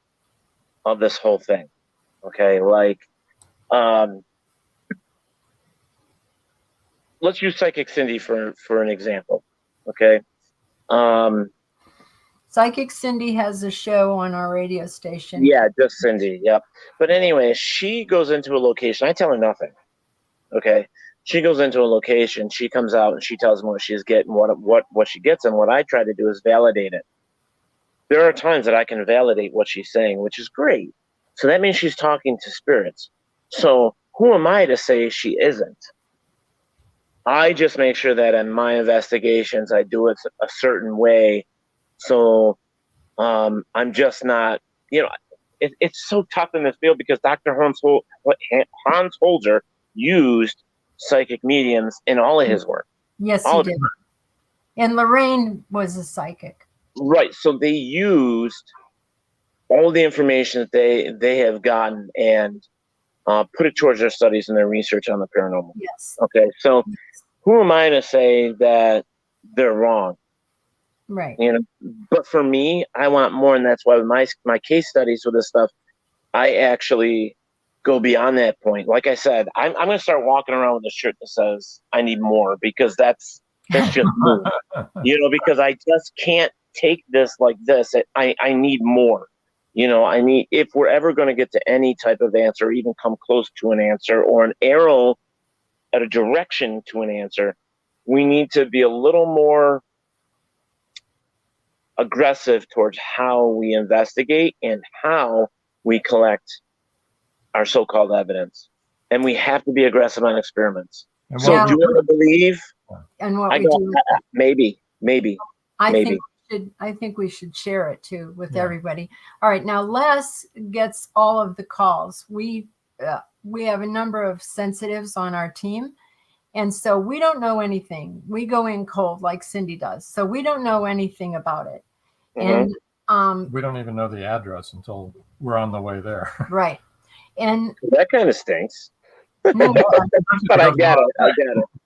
of this whole thing, okay, like, let's use Psychic Cindy for an example, okay? Psychic Cindy has a show on our radio station. Yeah, just Cindy, yep. But anyway, she goes into a location. I tell her nothing, okay? She goes into a location. She comes out and she tells me what she's getting, what she gets, and what I try to do is validate it. There are times that I can validate what she's saying, which is great. So that means she's talking to spirits. So who am I to say she isn't? I just make sure that in my investigations, I do it a certain way. So I'm just not, it's so tough in this field because Dr. Hans Holzer used psychic mediums in all of his work. Yes, he did. And Lorraine was a psychic. Right. So they used all the information that they have gotten and put it towards their studies and their research on the paranormal. Yes. Okay. So who am I to say that they're wrong? Right. But for me, I want more, and that's why with my case studies with this stuff, I actually go beyond that point. Like I said, I'm going to start walking around with a shirt that says "I need more" because that's just me. Because I just can't take this like this. I need more. If we're ever going to get to any type of answer, or even come close to an answer, or an arrow at a direction to an answer, we need to be a little more aggressive towards how we investigate and how we collect our so-called evidence. And we have to be aggressive on experiments. So do you want to believe? And what we do? Maybe. I think we should share it too with everybody. All right. Now Les gets all of the calls. We have a number of sensitives on our team. And so we don't know anything. We go in cold like Cindy does. So we don't know anything about it. Mm-hmm. And we don't even know the address until we're on the way there. Right. And that kind of stinks. No, but I get it.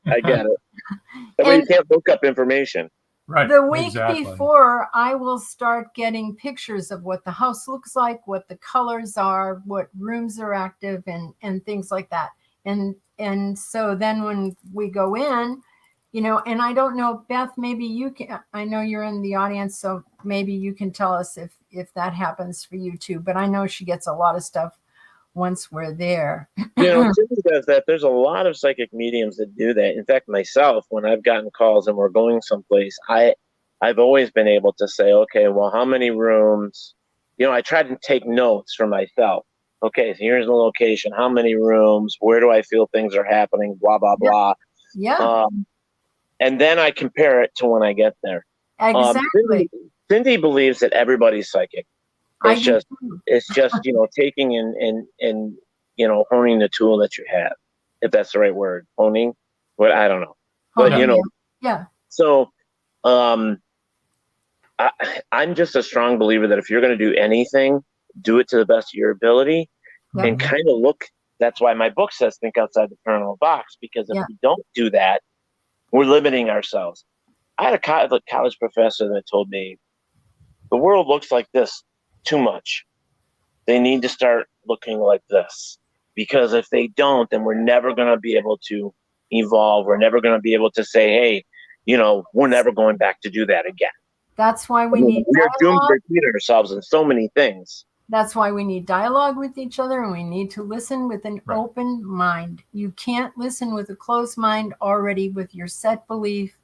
That way you can't look up information. Right. The week before, I will start getting pictures of what the house looks like, what the colors are, what rooms are active, and things like that. And so then when we go in, and I don't know, Beth, maybe you can, I know you're in the audience, so maybe you can tell us if that happens for you too. But I know she gets a lot of stuff once we're there. Cindy does that. There's a lot of psychic mediums that do that. In fact, myself, when I've gotten calls and we're going someplace, I've always been able to say, okay, well, how many rooms? I try to take notes for myself. Okay, so here's the location. How many rooms? Where do I feel things are happening? Blah, blah, blah. Yeah. And then I compare it to when I get there. Exactly. Cindy believes that everybody's psychic. It's just taking and honing the tool that you have, if that's the right word. Honing, what I don't know, but yeah. So, I'm just a strong believer that if you're going to do anything, do it to the best of your ability, and kind of look. That's why my book says think outside the paranormal box, because if we don't do that, we're limiting ourselves. I had a college professor that told me the world looks like this too much. They need to start looking like this, because if they don't, then we're never going to be able to evolve. We're never going to be able to say, hey, we're never going back to do that again. That's why we need we're doomed to repeat ourselves in so many things. That's why we need dialogue with each other, and we need to listen with an open mind. You can't listen with a closed mind already with your set belief.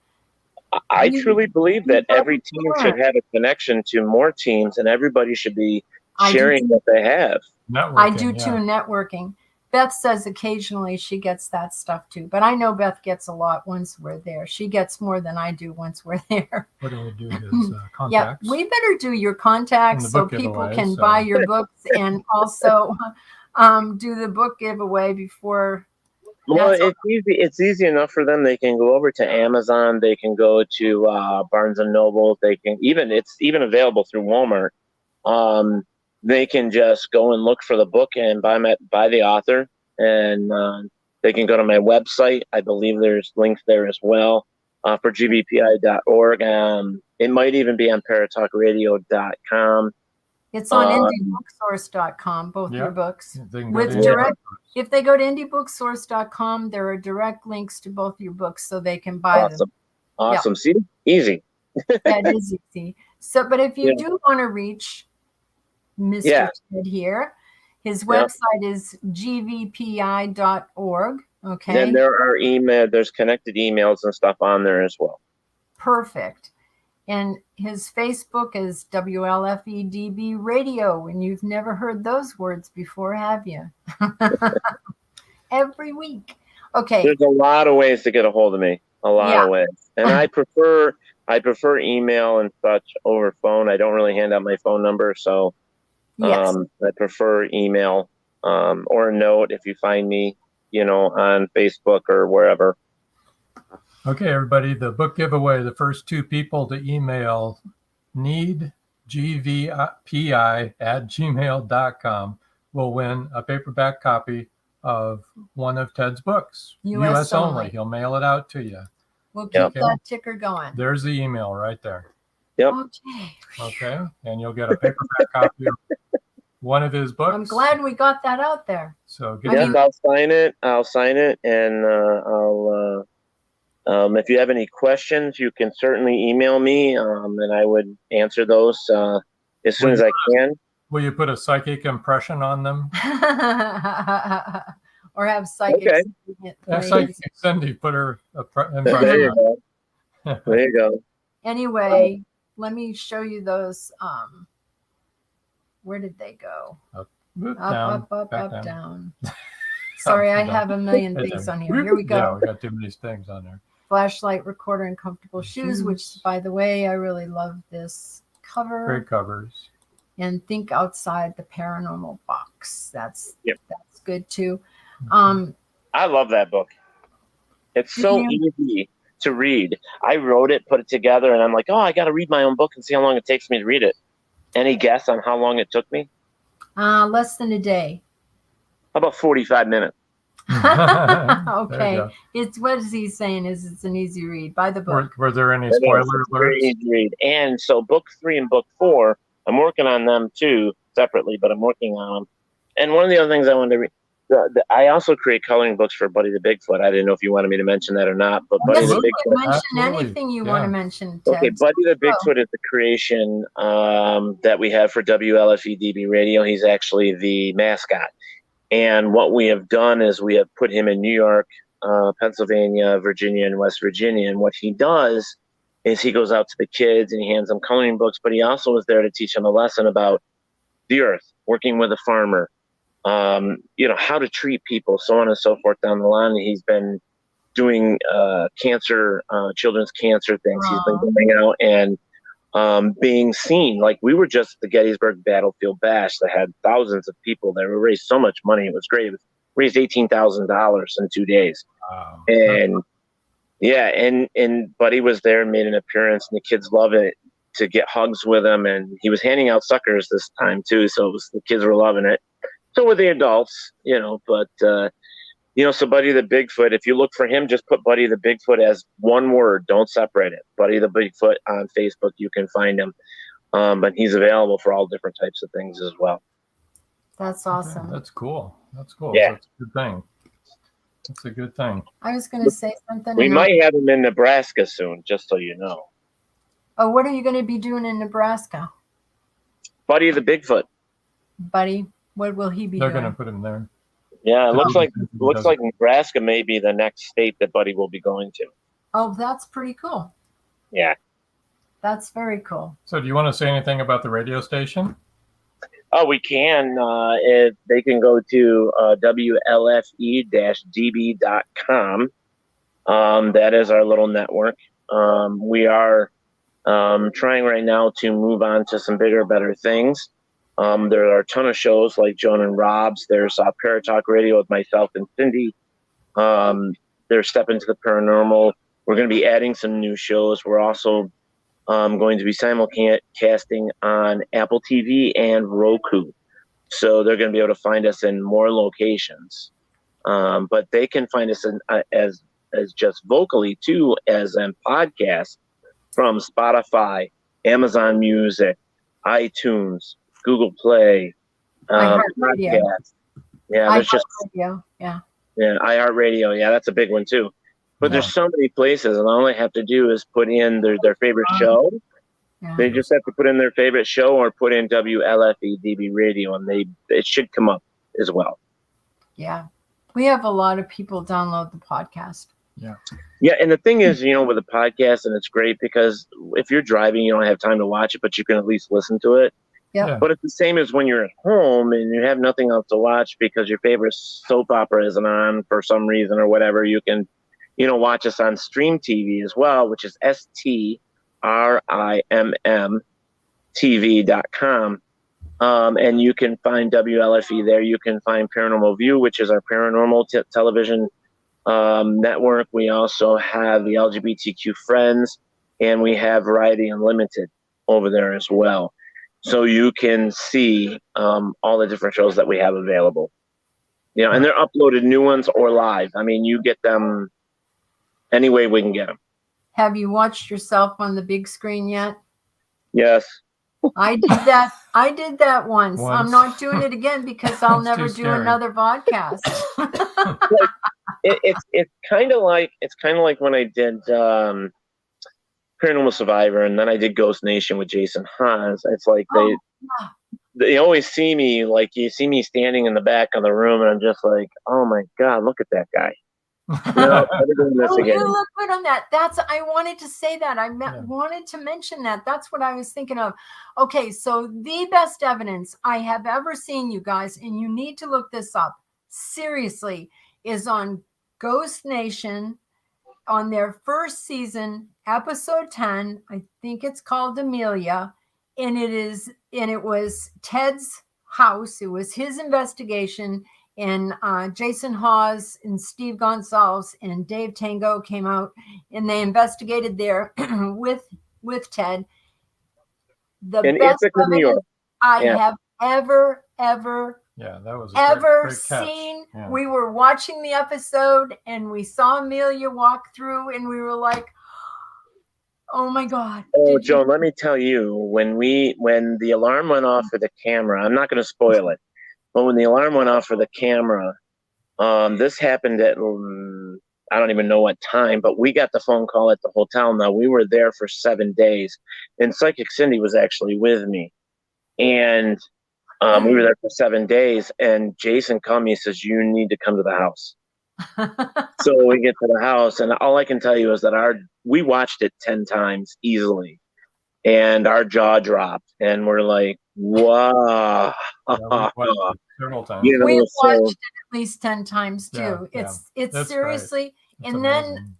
I truly believe that every team should have a connection to more teams, and everybody should be sharing what they have. I do too, networking. Beth says occasionally she gets that stuff too, but I know Beth gets a lot once we're there. She gets more than I do once we're there. What do we do? His contacts? Yeah, we better do your contacts so people can buy your books, and also do the book giveaway before. Well, it's easy. It's easy enough for them. They can go over to Amazon. They can go to Barnes and Noble. They can it's even available through Walmart. They can just go and look for the book and buy the author, and they can go to my website. I believe there's links there as well. for gbpi.org. It might even be on paratalkradio.com. It's on indiebooksource.com, both your books. With direct, if they go to indiebooksource.com, there are direct links to both your books so they can buy them. Awesome. See? Easy. That is easy. So, but if you do want to reach Mr. Ted here, his website is gvpi.org. Okay. Then there's connected emails and stuff on there as well. Perfect. And his Facebook is WLFE-DB Radio, and you've never heard those words before, have you? Every week. Okay. There's a lot of ways to get a hold of me. A lot of ways. And I prefer email and such over phone. I don't really hand out my phone number, so I prefer email or a note if you find me, on Facebook or wherever. Okay, everybody, the book giveaway, the first 2 people to email needgvpi@gmail.com will win a paperback copy of one of Ted's books. U.S. only. He'll mail it out to you. We'll keep that ticker going. There's the email right there. Yep. Okay, and you'll get a paperback copy of one of his books. I'm glad we got that out there. So I'll sign it. And if you have any questions, you can certainly email me, and I would answer those as soon as I can. Will you put a psychic impression on them? Or have psychics? Psychic Cindy put her impression there on. There you go. Anyway, let me show you those. Where did they go? Up, down. Sorry, I have a million things on here. Here we go. Yeah, we got too many things on there. Flashlight, recorder, and comfortable shoes, which, by the way, I really love this cover. Great covers. And think outside the paranormal box. That's good too. I love that book. It's so easy to read. I wrote it, put it together, and I'm like, I got to read my own book and see how long it takes me to read it. Any guess on how long it took me? Less than a day. How about 45 minutes? Okay. It's what is he saying is it's an easy read. Buy the book. Were there any spoiler alerts? Easy read. And so book 3 and book 4, I'm working on them too separately, but I'm working on them. And one of the other things I wanted to read, I also create coloring books for Buddy the Bigfoot. I didn't know if you wanted me to mention that or not, but Buddy the Bigfoot. Mention anything you want to mention, Ted. Okay, Buddy the Bigfoot is the creation that we have for WLFE-DB Radio. He's actually the mascot. And what we have done is we have put him in New York, Pennsylvania, Virginia, and West Virginia. And what he does is he goes out to the kids and he hands them coloring books, but he also is there to teach them a lesson about the earth, working with a farmer, how to treat people, so on and so forth down the line. He's been doing cancer, children's cancer things. He's been going out and being seen. Like we were just at the Gettysburg Battlefield Bash that had thousands of people there. We raised so much money. It was great. It was raised $18,000 in 2 days. Wow. And and Buddy was there and made an appearance, and the kids love it to get hugs with him. And he was handing out suckers this time too. So the kids were loving it. So were the adults, but so Buddy the Bigfoot, if you look for him, just put Buddy the Bigfoot as one word. Don't separate it. Buddy the Bigfoot on Facebook, you can find him. But he's available for all different types of things as well. That's awesome. Okay, that's cool. Yeah. That's a good thing. That's a good thing. I was going to say something. We might have him in Nebraska soon, just so you know. Oh, what are you going to be doing in Nebraska? Buddy the Bigfoot. Buddy, what will he be They're doing? going to put him there. Yeah, it looks like Nebraska may be the next state that Buddy will be going to. Oh, that's pretty cool. Yeah. That's very cool. So do you want to say anything about the radio station? Oh, we can. If they can go to WLFE-DB.com. That is our little network. We are trying right now to move on to some bigger, better things. There are a ton of shows like Joan and Rob's. There's Paratalk Radio with myself and Cindy. There's Step Into the Paranormal. We're going to be adding some new shows. We're also going to be simulcasting on Apple TV and Roku. So they're going to be able to find us in more locations. But they can find us as as just vocally too as a podcast from Spotify, Amazon Music, iTunes, Google Play, podcast. Yeah, there's just iHeartRadio. Yeah, that's a big one too. But there's so many places, and all they have to do is put in their favorite show. Yeah. They just have to put in their favorite show or put in WLFE-DB Radio, and it should come up as well. Yeah, we have a lot of people download the podcast. Yeah, and the thing is, with the podcast, and it's great because if you're driving, you don't have time to watch it, but you can at least listen to it. Yeah. But it's the same as when you're at home and you have nothing else to watch because your favorite soap opera isn't on for some reason or whatever. You can, watch us on Stream TV as well, which is STRIMM.TV.com. And you can find WLFE there. You can find Paranormal View, which is our paranormal television network. We also have the LGBTQ Friends, and we have Variety Unlimited over there as well. So you can see all the different shows that we have available. And they're uploaded new ones or live. I mean, you get them any way we can get them. Have you watched yourself on the big screen yet? Yes. I did that once. I'm not doing it again because I'll never do another podcast. It's kind of like when I did Paranormal Survivor, and then I did Ghost Nation with Jason Haas. It's like they always see me, like you see me standing in the back of the room, and I'm just like, oh my God, look at that guy. You look good on that. I wanted to say that. Wanted to mention that. That's what I was thinking of. Okay, so the best evidence I have ever seen, you guys, and you need to look this up, seriously, is on Ghost Nation on their first season, episode 10. I think it's called Amelia, and it was Ted's house. It was his investigation. And Jason Hawes and Steve Gonsalves and Dave Tango came out and they investigated there with Ted. The best evidence I have ever seen. Yeah. We were watching the episode and we saw Amelia walk through and we were like, oh my God. Oh, Joan, let me tell you, when the alarm went off for the camera, I'm not going to spoil it. But when the alarm went off for the camera, this happened at, I don't even know what time, but we got the phone call at the hotel. Now, we were there for 7 days, and Psychic Cindy was actually with me. And we were there for 7 days, and Jason called me and says, you need to come to the house. So we get to the house, and all I can tell you is that we watched it 10 times easily, and our jaw dropped, and we're like, wow. Several times. We watched it at least 10 times too. It's seriously, it's and amazing.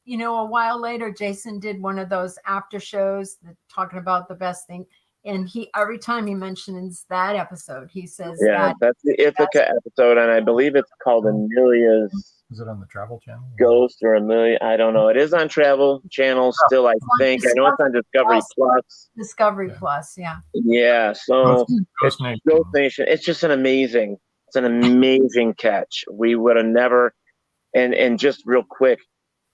Then a while later, Jason did one of those after shows talking about the best thing, and every time he mentions that episode, he says, that's the Ithaca episode, and I believe it's called Amelia's. Is it on the Travel Channel? Ghost or Amelia? I don't know. It is on Travel Channel still, I think. I know it's on Discovery Plus. Discovery Plus, yeah. Yeah, so Ghost Nation. It's just an amazing catch. We would have never, and just real quick,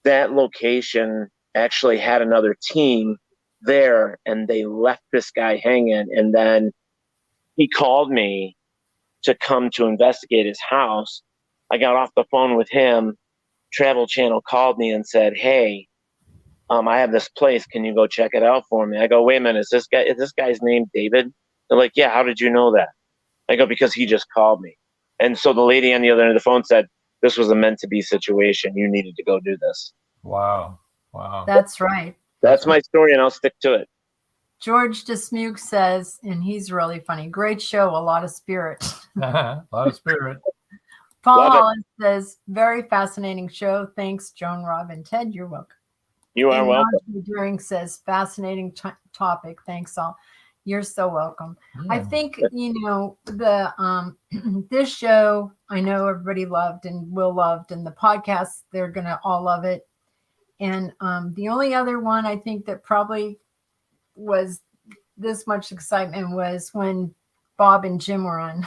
that location actually had another team there, and they left this guy hanging, and then he called me to come to investigate his house. I got off the phone with him. Travel Channel called me and said, hey, I have this place. Can you go check it out for me? I go, wait a minute. Is this guy's name David? They're like, yeah. How did you know that? I go, because he just called me. And so the lady on the other end of the phone said, this was a meant to be situation. You needed to go do this. Wow. That's right. That's my story, and I'll stick to it. George Dismuke says, and he's really funny, great show, a lot of spirit. A lot of spirit. Paul Holland says, very fascinating show. Thanks, Joan, Rob, and Ted. You're welcome. You are welcome. During says, fascinating topic. Thanks, all. You're so welcome. I think, the this show, I know everybody loved and will loved, and the podcast, they're going to all love it. And the only other one I think that probably was this much excitement was when Bob and Jim were on.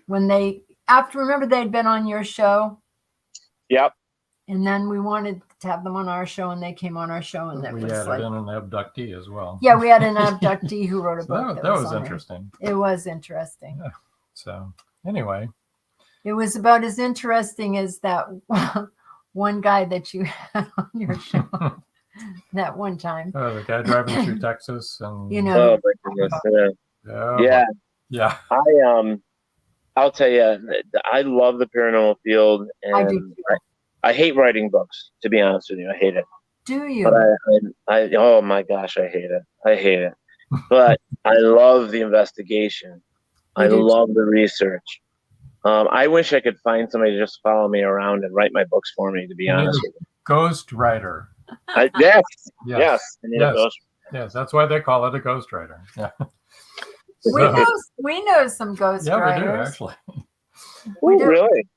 When remember they'd been on your show? Yep. And then we wanted to have them on our show, and they came on our show, and that we was added like, in an abductee as well. yeah, we had an abductee who wrote a book. That was interesting. It was interesting. Yeah. So anyway, it was about as interesting as that one guy that you had on your show that one time. Oh, the guy driving through Texas, and you know. Oh my goodness. Yeah. I'll tell you, I love the paranormal field, and I do. I hate writing books. To be honest with you, I hate it. Do you? But I oh my gosh, I hate it. I hate it. But I love the investigation. I love the research. I wish I could find somebody to just follow me around and write my books for me. To be honest with you, ghost writer. Yes. Yes, that's why they call it a ghost writer. Yeah. We know some ghost writers. We do actually. We do. Really?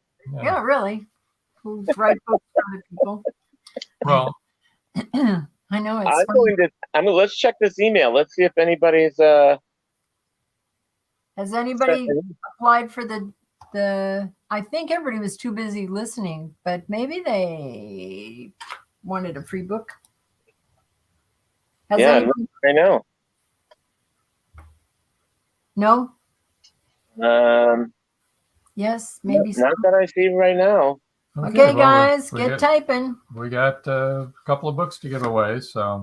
Yeah, really. Who write books for other people? Well, I know it's. Let's check this email. Let's see if anybody's. Has anybody applied for the? I think everybody was too busy listening, but maybe they wanted a free book. I know. No. Yes, maybe. Not that I see right now. Okay, guys, get typing. We got a couple of books to give away, so.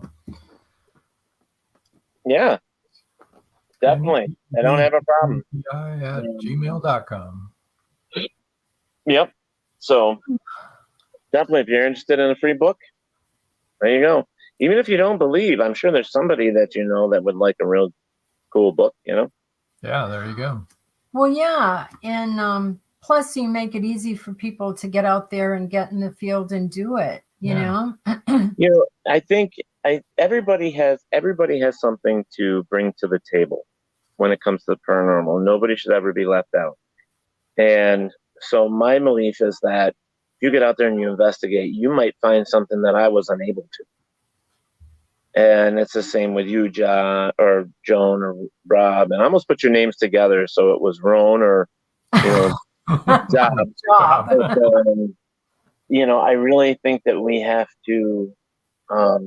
Yeah, definitely. I don't have a problem. at gmail.com. Yep. So definitely, if you're interested in a free book, there you go. Even if you don't believe, I'm sure there's somebody that you know that would like a real cool book, you know? Yeah, there you go. Well, yeah. And plus you make it easy for people to get out there and get in the field and do it, you know? You know, I think everybody has something to bring to the table when it comes to the paranormal. Nobody should ever be left out. And so my belief is that if you get out there and you investigate, you might find something that I was unable to. And it's the same with you, John or Joan or Rob. And I almost put your names together, so it was Roan or, you know, Job. You know, I really think that we have to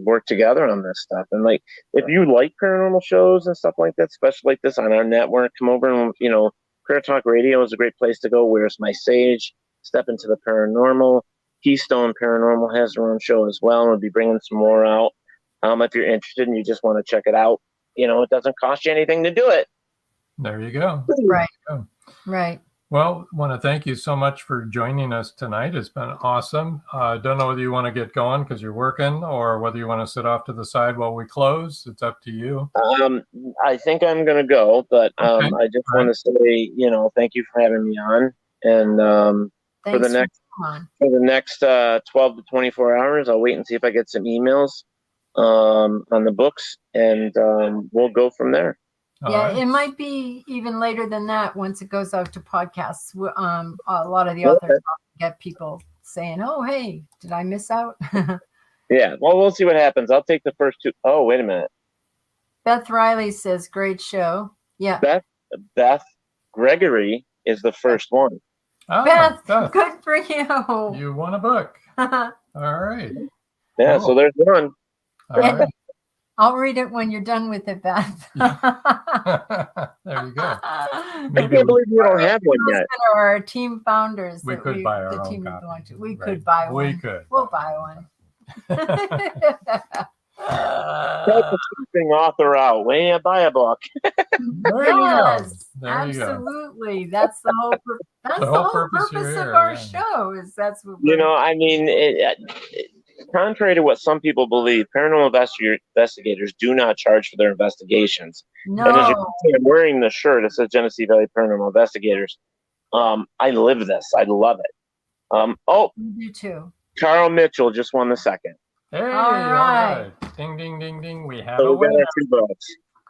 work together on this stuff. And like, if you like paranormal shows and stuff like that, especially like this on our network, come over and, you know, Prayer Talk Radio is a great place to go. Where's My Sage? Step into the paranormal. Keystone Paranormal has their own show as well, and we'll be bringing some more out. If you're interested and you just want to check it out, you know, it doesn't cost you anything to do it. There you go. Right. There you go. Right. Well, I want to thank you so much for joining us tonight. It's been awesome. I don't know whether you want to get going because you're working or whether you want to sit off to the side while we close. It's up to you. I think I'm going to go, but I just want to say, you know, thank you for having me on. And for the next 12 to 24 hours, I'll wait and see if I get some emails on the books, and we'll go from there. Yeah, it might be even later than that once it goes out to podcasts. A lot of the authors get people saying, oh, hey, did I miss out? Yeah, well, we'll see what happens. I'll take the first two. Oh, wait a minute. Beth Riley says, great show. Yeah. Beth Gregory is the first one. Oh, Beth, good for you. You won a book. All right. Yeah, cool. So there's one. All right. I'll read it when you're done with it, Beth. There you go. I can't believe you don't have one yet. Our team founders. We could buy our own copy. We could buy one. We could. We'll buy one. Help a sleeping author out. When you buy a book. Yes, absolutely. That's the whole. That's the whole purpose of our show. Is that's what you know. I mean, contrary to what some people believe, paranormal investigators do not charge for their investigations. No. And as you can see, I'm wearing the shirt. It says Genesee Valley Paranormal Investigators. I live this. I love it. You too. Carl Mitchell just won the second. Hey, all right. Ding, ding, ding, ding. We have a winner.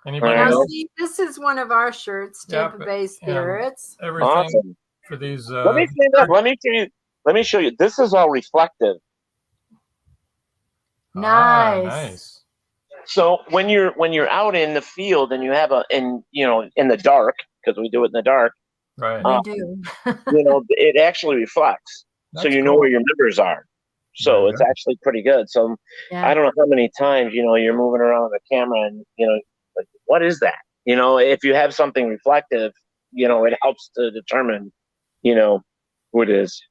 Now, see, this is one of our shirts, Tampa Bay Spirits. Everything awesome. For these. Let me stand up. Let me show you. This is all reflective. Nice. So when you're out in the field and you have in the dark, because we do it in the dark, right? We do. It actually reflects, so you know where your members are. So it's actually pretty good. So Yeah. I don't know how many times, you're moving around the camera and, like, what is that? If you have something reflective, it helps to determine, who it is.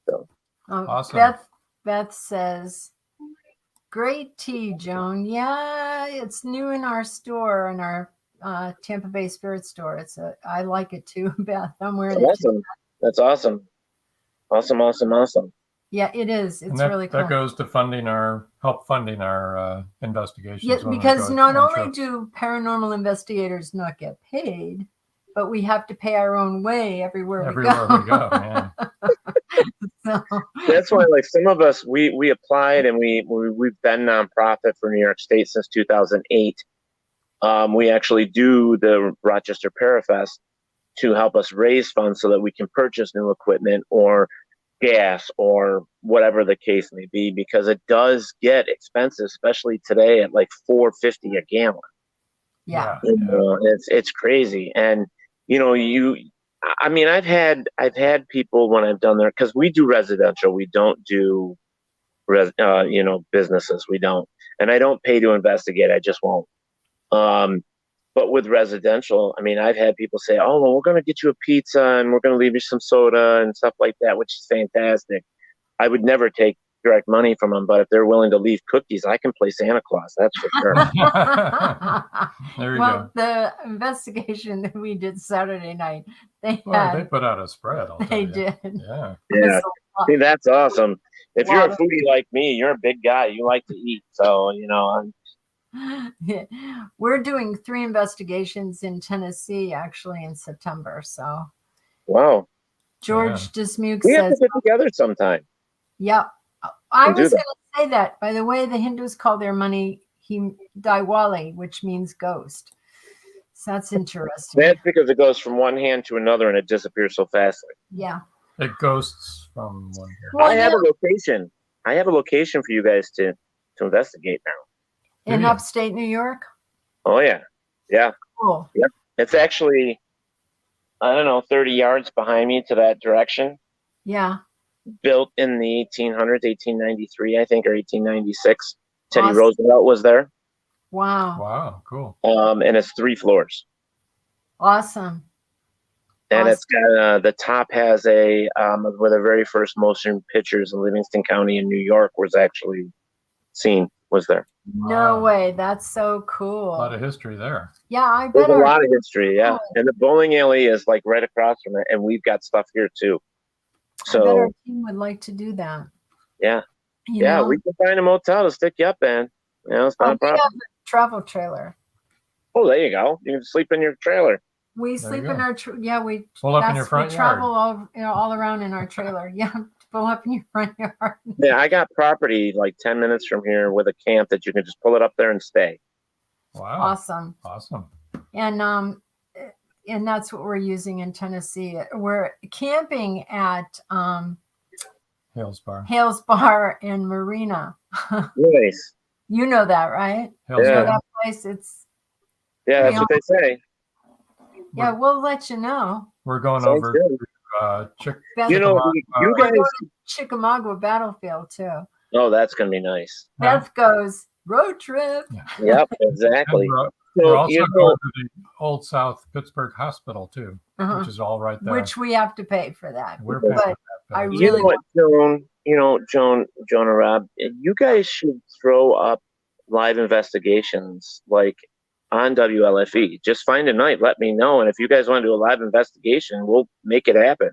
So Awesome. Beth says, great tea, Joan. Yeah, it's new in our store, in our Tampa Bay Spirit store. I like it too, Beth. I'm wearing it too. That's awesome. Awesome. Yeah, it is. It's and that, really cool. That goes to funding our investigations. Yeah, because not only do paranormal investigators not get paid, but we have to pay our own way everywhere we go. Yeah. So. That's why, like, some of us, we applied and we've been nonprofit for New York State since 2008. We actually do the Rochester Parafest to help us raise funds so that we can purchase new equipment or gas or whatever the case may be, because it does get expensive, especially today at like $4.50 a gallon. Yeah. It's crazy. And I've had people when I've done there, because we do residential, we don't do businesses, we don't, and I don't pay to investigate, I just won't. But with residential, I've had people say, oh, well, we're going to get you a pizza and we're going to leave you some soda and stuff like that, which is fantastic. I would never take direct money from them, but if they're willing to leave cookies, I can play Santa Claus. That's for sure. There you go. The investigation that we did Saturday night, they put out a spread. They did. Yeah. Yeah. See, that's awesome. If you're a foodie like me, you're a big guy. You like to eat. So, we're doing 3 investigations in Tennessee actually in September. So, wow. George Dismuke we says, have to get together sometime. Yep. I was going to say that. By the way, the Hindus call their money Diwali, which means ghost. So that's interesting. That's because it goes from one hand to another and it disappears so fast. Yeah. It ghosts from one hand. Well, I have a location. I have a location for you guys to investigate now. In upstate New York? Oh, yeah. Yeah. Cool. Yep. It's actually, 30 yards behind me to that direction. Yeah. Built in the 1800s, 1893, I think, or 1896. Teddy Roosevelt was there. Wow. Wow. Cool. And it's 3 floors. Awesome. And it's got, the top has where the very first motion pictures in Livingston County in New York was actually seen, was there. No way. That's so cool. A lot of history there. Yeah, I bet. There's a lot of history, yeah. And the bowling alley is like right across from it, and we've got stuff here too. So I bet our team would like to do that. Yeah. We can find a motel to stick you up in. It's not a problem. We have a travel trailer. Oh, there you go. You can sleep in your trailer. We sleep in our we pull up in your front yard. Travel all around in our trailer. Yeah, pull up in your front yard. Yeah, I got property like 10 minutes from here with a camp that you can just pull it up there and stay. Wow. Awesome. And that's what we're using in Tennessee. We're camping at Hales Bar and Marina. Nice. You know that, right? That place. That's what they say. Yeah, we'll let you know. We're going over to you guys Chickamauga Battlefield too. Oh, that's gonna be nice. Beth goes road trip. Yep, exactly. We're also going to the Old South Pittsburgh Hospital too, which is all right there. Which we have to pay for that. We're paying for that. I really Joan and Rob, you guys should throw up live investigations like on WLFE. Just find a night, let me know, and if you guys want to do a live investigation, we'll make it happen.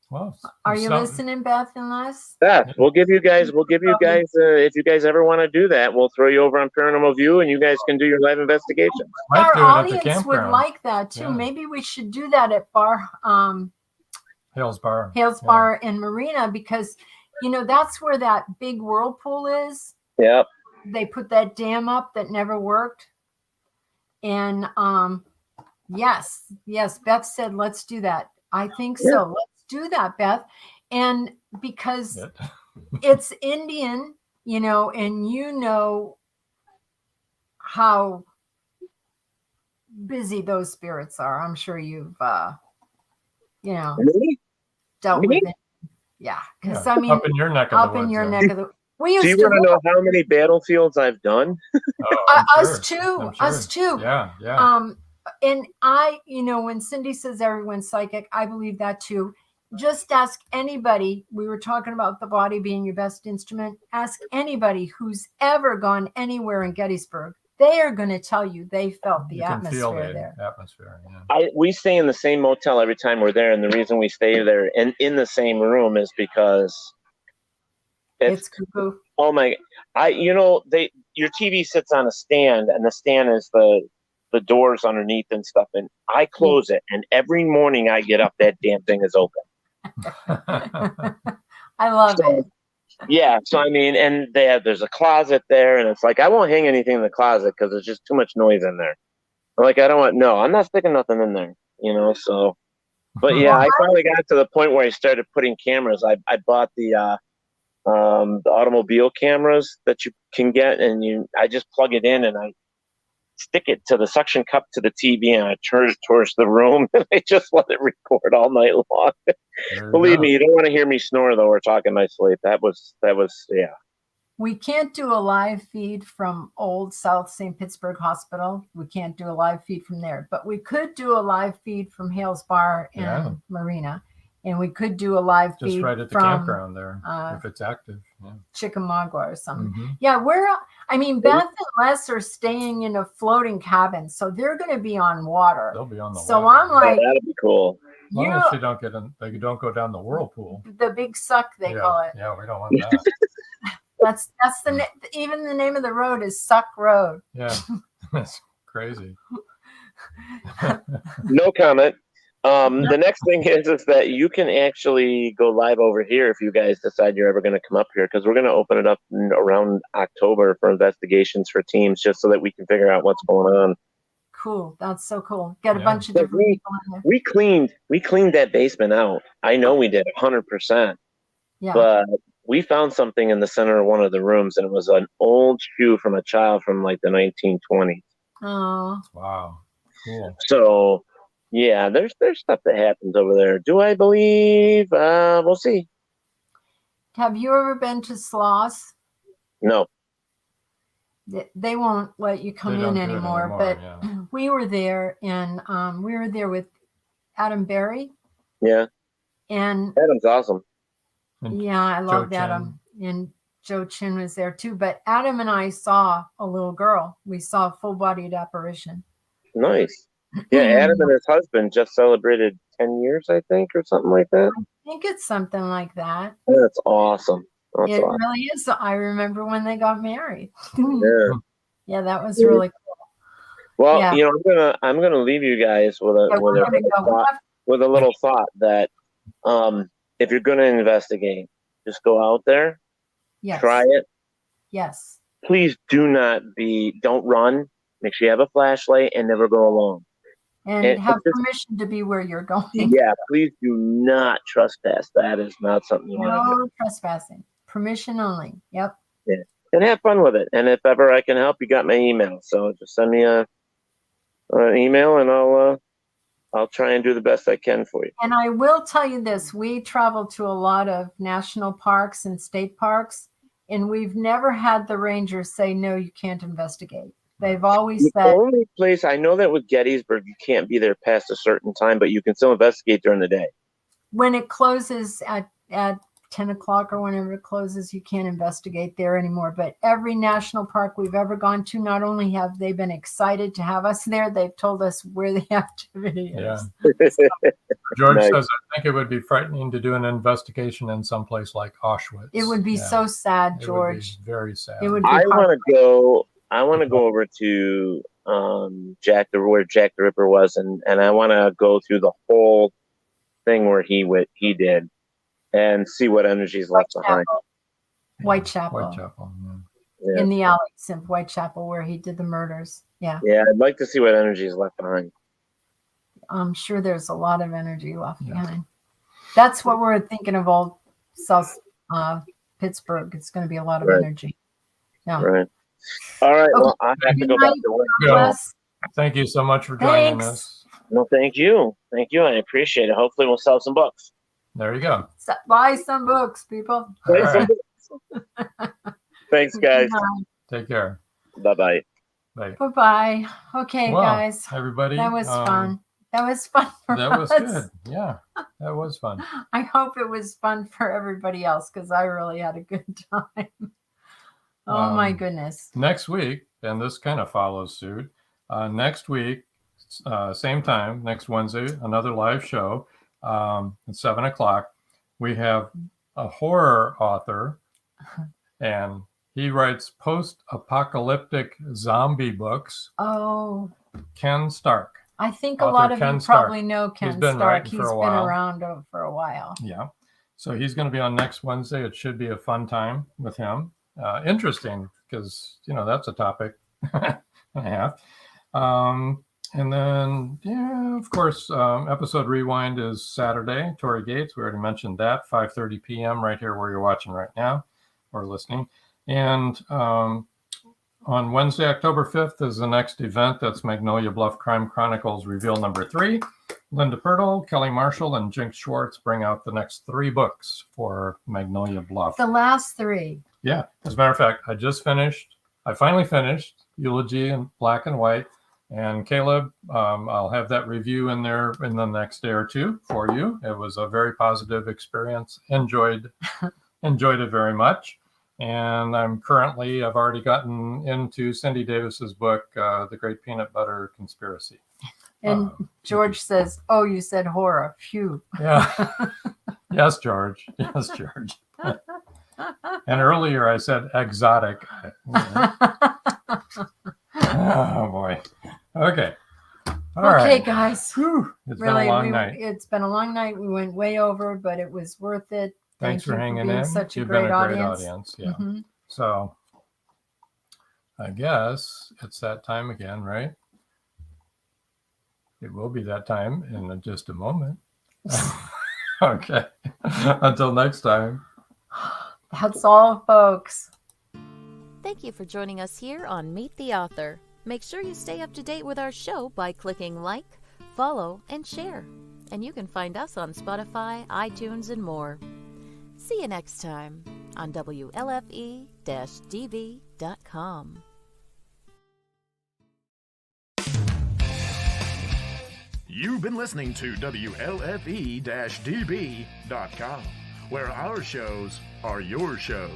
Well, are you listening, Beth and Les? Beth, we'll give you guys if you guys ever want to do that, we'll throw you over on Paranormal View and you guys can do your live investigation. Our audience would like that too. Yeah. Maybe we should do that at Hales Bar and Marina, because that's where that big whirlpool is. Yep. They put that dam up that never worked. And yes, Beth said let's do that. I think so. Let's do that, Beth. And because it's Indian, and how busy those spirits are. I'm sure you've dealt with it. Yeah, because up in your neck of the woods. We used Do you to want to know how many battlefields I've done? us too. Yeah, yeah. And I, when Cindy says everyone's psychic, I believe that too. Just ask anybody. We were talking about the body being your best instrument. Ask anybody who's ever gone anywhere in Gettysburg. They are going to tell you they felt the atmosphere there. Atmosphere, yeah. We stay in the same motel every time we're there, and the reason we stay there and in the same room is because it's cuckoo. Oh my! Your TV sits on a stand, and the stand is the doors underneath and stuff, and I close it, and every morning I get up, that damn thing is open. I love it. Yeah, so I mean, and there's a closet there, and it's like I won't hang anything in the closet because there's just too much noise in there. Like I'm not sticking nothing in there, So, but yeah, I finally got to the point where I started putting cameras. I bought the automobile cameras that you can get, and I just plug it in and I stick it to the suction cup to the TV, and I turn it towards the room, and I just let it record all night long. Believe me, you don't want to hear me snore though or talk in my sleep. That was yeah. We can't do a live feed from Old South St. Pittsburgh Hospital. We can't do a live feed from there, but we could do a live feed from Hales Bar and Marina, and we could do a live feed just right at the from, campground there if it's active. Yeah. Chickamauga or something. Mm-hmm. Yeah, Beth and Les are staying in a floating cabin, so they're going to be on water. They'll be on the water. So I'm like, that'd be cool. As long as they don't go down the whirlpool. The big suck, they call it. Yeah, we don't want that. That's even the name of the road is Suck Road. Yeah, that's crazy. No comment. The next thing is that you can actually go live over here if you guys decide you're ever going to come up here, because we're going to open it up around October for investigations for teams, just so that we can figure out what's going on. Cool. That's so cool. Get a bunch of different people in there. We cleaned that basement out. I know we did 100%. Yeah. But we found something in the center of one of the rooms, and it was an old shoe from a child from like the 1920s. Oh. Wow. Cool. So yeah, there's stuff that happens over there. Do I believe? We'll see. Have you ever been to Sloss? No. They won't let you come in anymore, but we were there, and we were there with Adam Berry. Yeah. And Adam's awesome. Yeah, I loved Adam. And Joe Chin was there too. But Adam and I saw a little girl. We saw a full-bodied apparition. Nice. Yeah, Adam and his husband just celebrated 10 years, I think, or something like that. I think it's something like that. That's awesome. It really is. I remember when they got married. Yeah. Yeah, that was really cool. Well, I'm gonna leave you guys with a little thought that if you're gonna investigate, just go out there, try it. Yes. Please don't run. Make sure you have a flashlight and never go alone. And have permission to be where you're going. Yeah, please do not trespass. That is not something you want to do. No trespassing. Permission only. Yep. Yeah. And have fun with it. And if ever I can help, you got my email. So just send me an email, and I'll try and do the best I can for you. And I will tell you this: we travel to a lot of national parks and state parks, and we've never had the rangers say, "No, you can't investigate." They've always said. The only place I know that with Gettysburg, you can't be there past a certain time, but you can still investigate during the day. When it closes at 10 o'clock or whenever it closes, you can't investigate there anymore. But every national park we've ever gone to, not only have they been excited to have us there, they've told us where the activity is. Yeah. George says, I think it would be frightening to do an investigation in some place like Auschwitz. It would be so sad, George. It would be very sad. It would be I want to go over to where Jack the Ripper was, and I want to go through the whole thing where he did, and see what energy is left behind. Whitechapel. Yeah. In the alleys of Whitechapel where he did the murders. Yeah. Yeah, I'd like to see what energy is left behind. I'm sure there's a lot of energy left behind. That's what we're thinking of Old South Pittsburgh. It's going to be a lot of energy. Yeah. Right. All right. Well, I have to go back to work. Thank you so much for joining us. Well, thank you. Thank you. I appreciate it. Hopefully we'll sell some books. There you go. Buy some books, people. Buy some books. Thanks, guys. Take care. Bye-bye. Bye. Bye-bye. Okay, Well, guys. everybody. That was fun. That was fun for us. That was good. Yeah, that was fun. I hope it was fun for everybody else because I really had a good time. Oh, my goodness. Next week, and this kind of follows suit, next week, same time, next Wednesday, another live show at 7 o'clock. We have a horror author, and he writes post-apocalyptic zombie books. Oh. Ken Stark. I think a lot of you probably know Ken Stark. He's been around for a while. Yeah. So he's going to be on next Wednesday. It should be a fun time with him. Interesting because, that's a topic and a half. And then, of course, episode rewind is Saturday, Tori Gates. We already mentioned that, 5:30 p.m. right here where you're watching right now or listening. And on Wednesday, October 5th is the next event. That's Magnolia Bluff Crime Chronicles Reveal number 3. Linda Pirtle, Kelly Marshall, and Jinx Schwartz bring out the next 3 books for Magnolia Bluff. The last 3. Yeah. As a matter of fact, I finally finished Eulogy in Black and White. And Caleb, I'll have that review in there in the next day or two for you. It was a very positive experience. Enjoyed it very much. And I've already gotten into Cindy Davis's book, The Great Peanut Butter Conspiracy. And George says, "Oh, you said horror. Phew." Yeah. Yes, George. Yes, George. And earlier I said exotic. Oh, boy. Okay. All right. Okay, guys. Whew. It's been a long night. It's been a long night. We went way over, but it was worth it. Thanks for hanging in. Such You've a great been a audience. great audience. Yeah. Mm-hmm. So I guess it's that time again, right? It will be that time in just a moment. Okay. Until next time. That's all, folks. Thank you for joining us here on Meet the Author. Make sure you stay up to date with our show by clicking like, follow, and share. And you can find us on Spotify, iTunes, and more. See you next time on WLFE-DB.com. You've been listening to WLFE-DB.com, where our shows are your shows.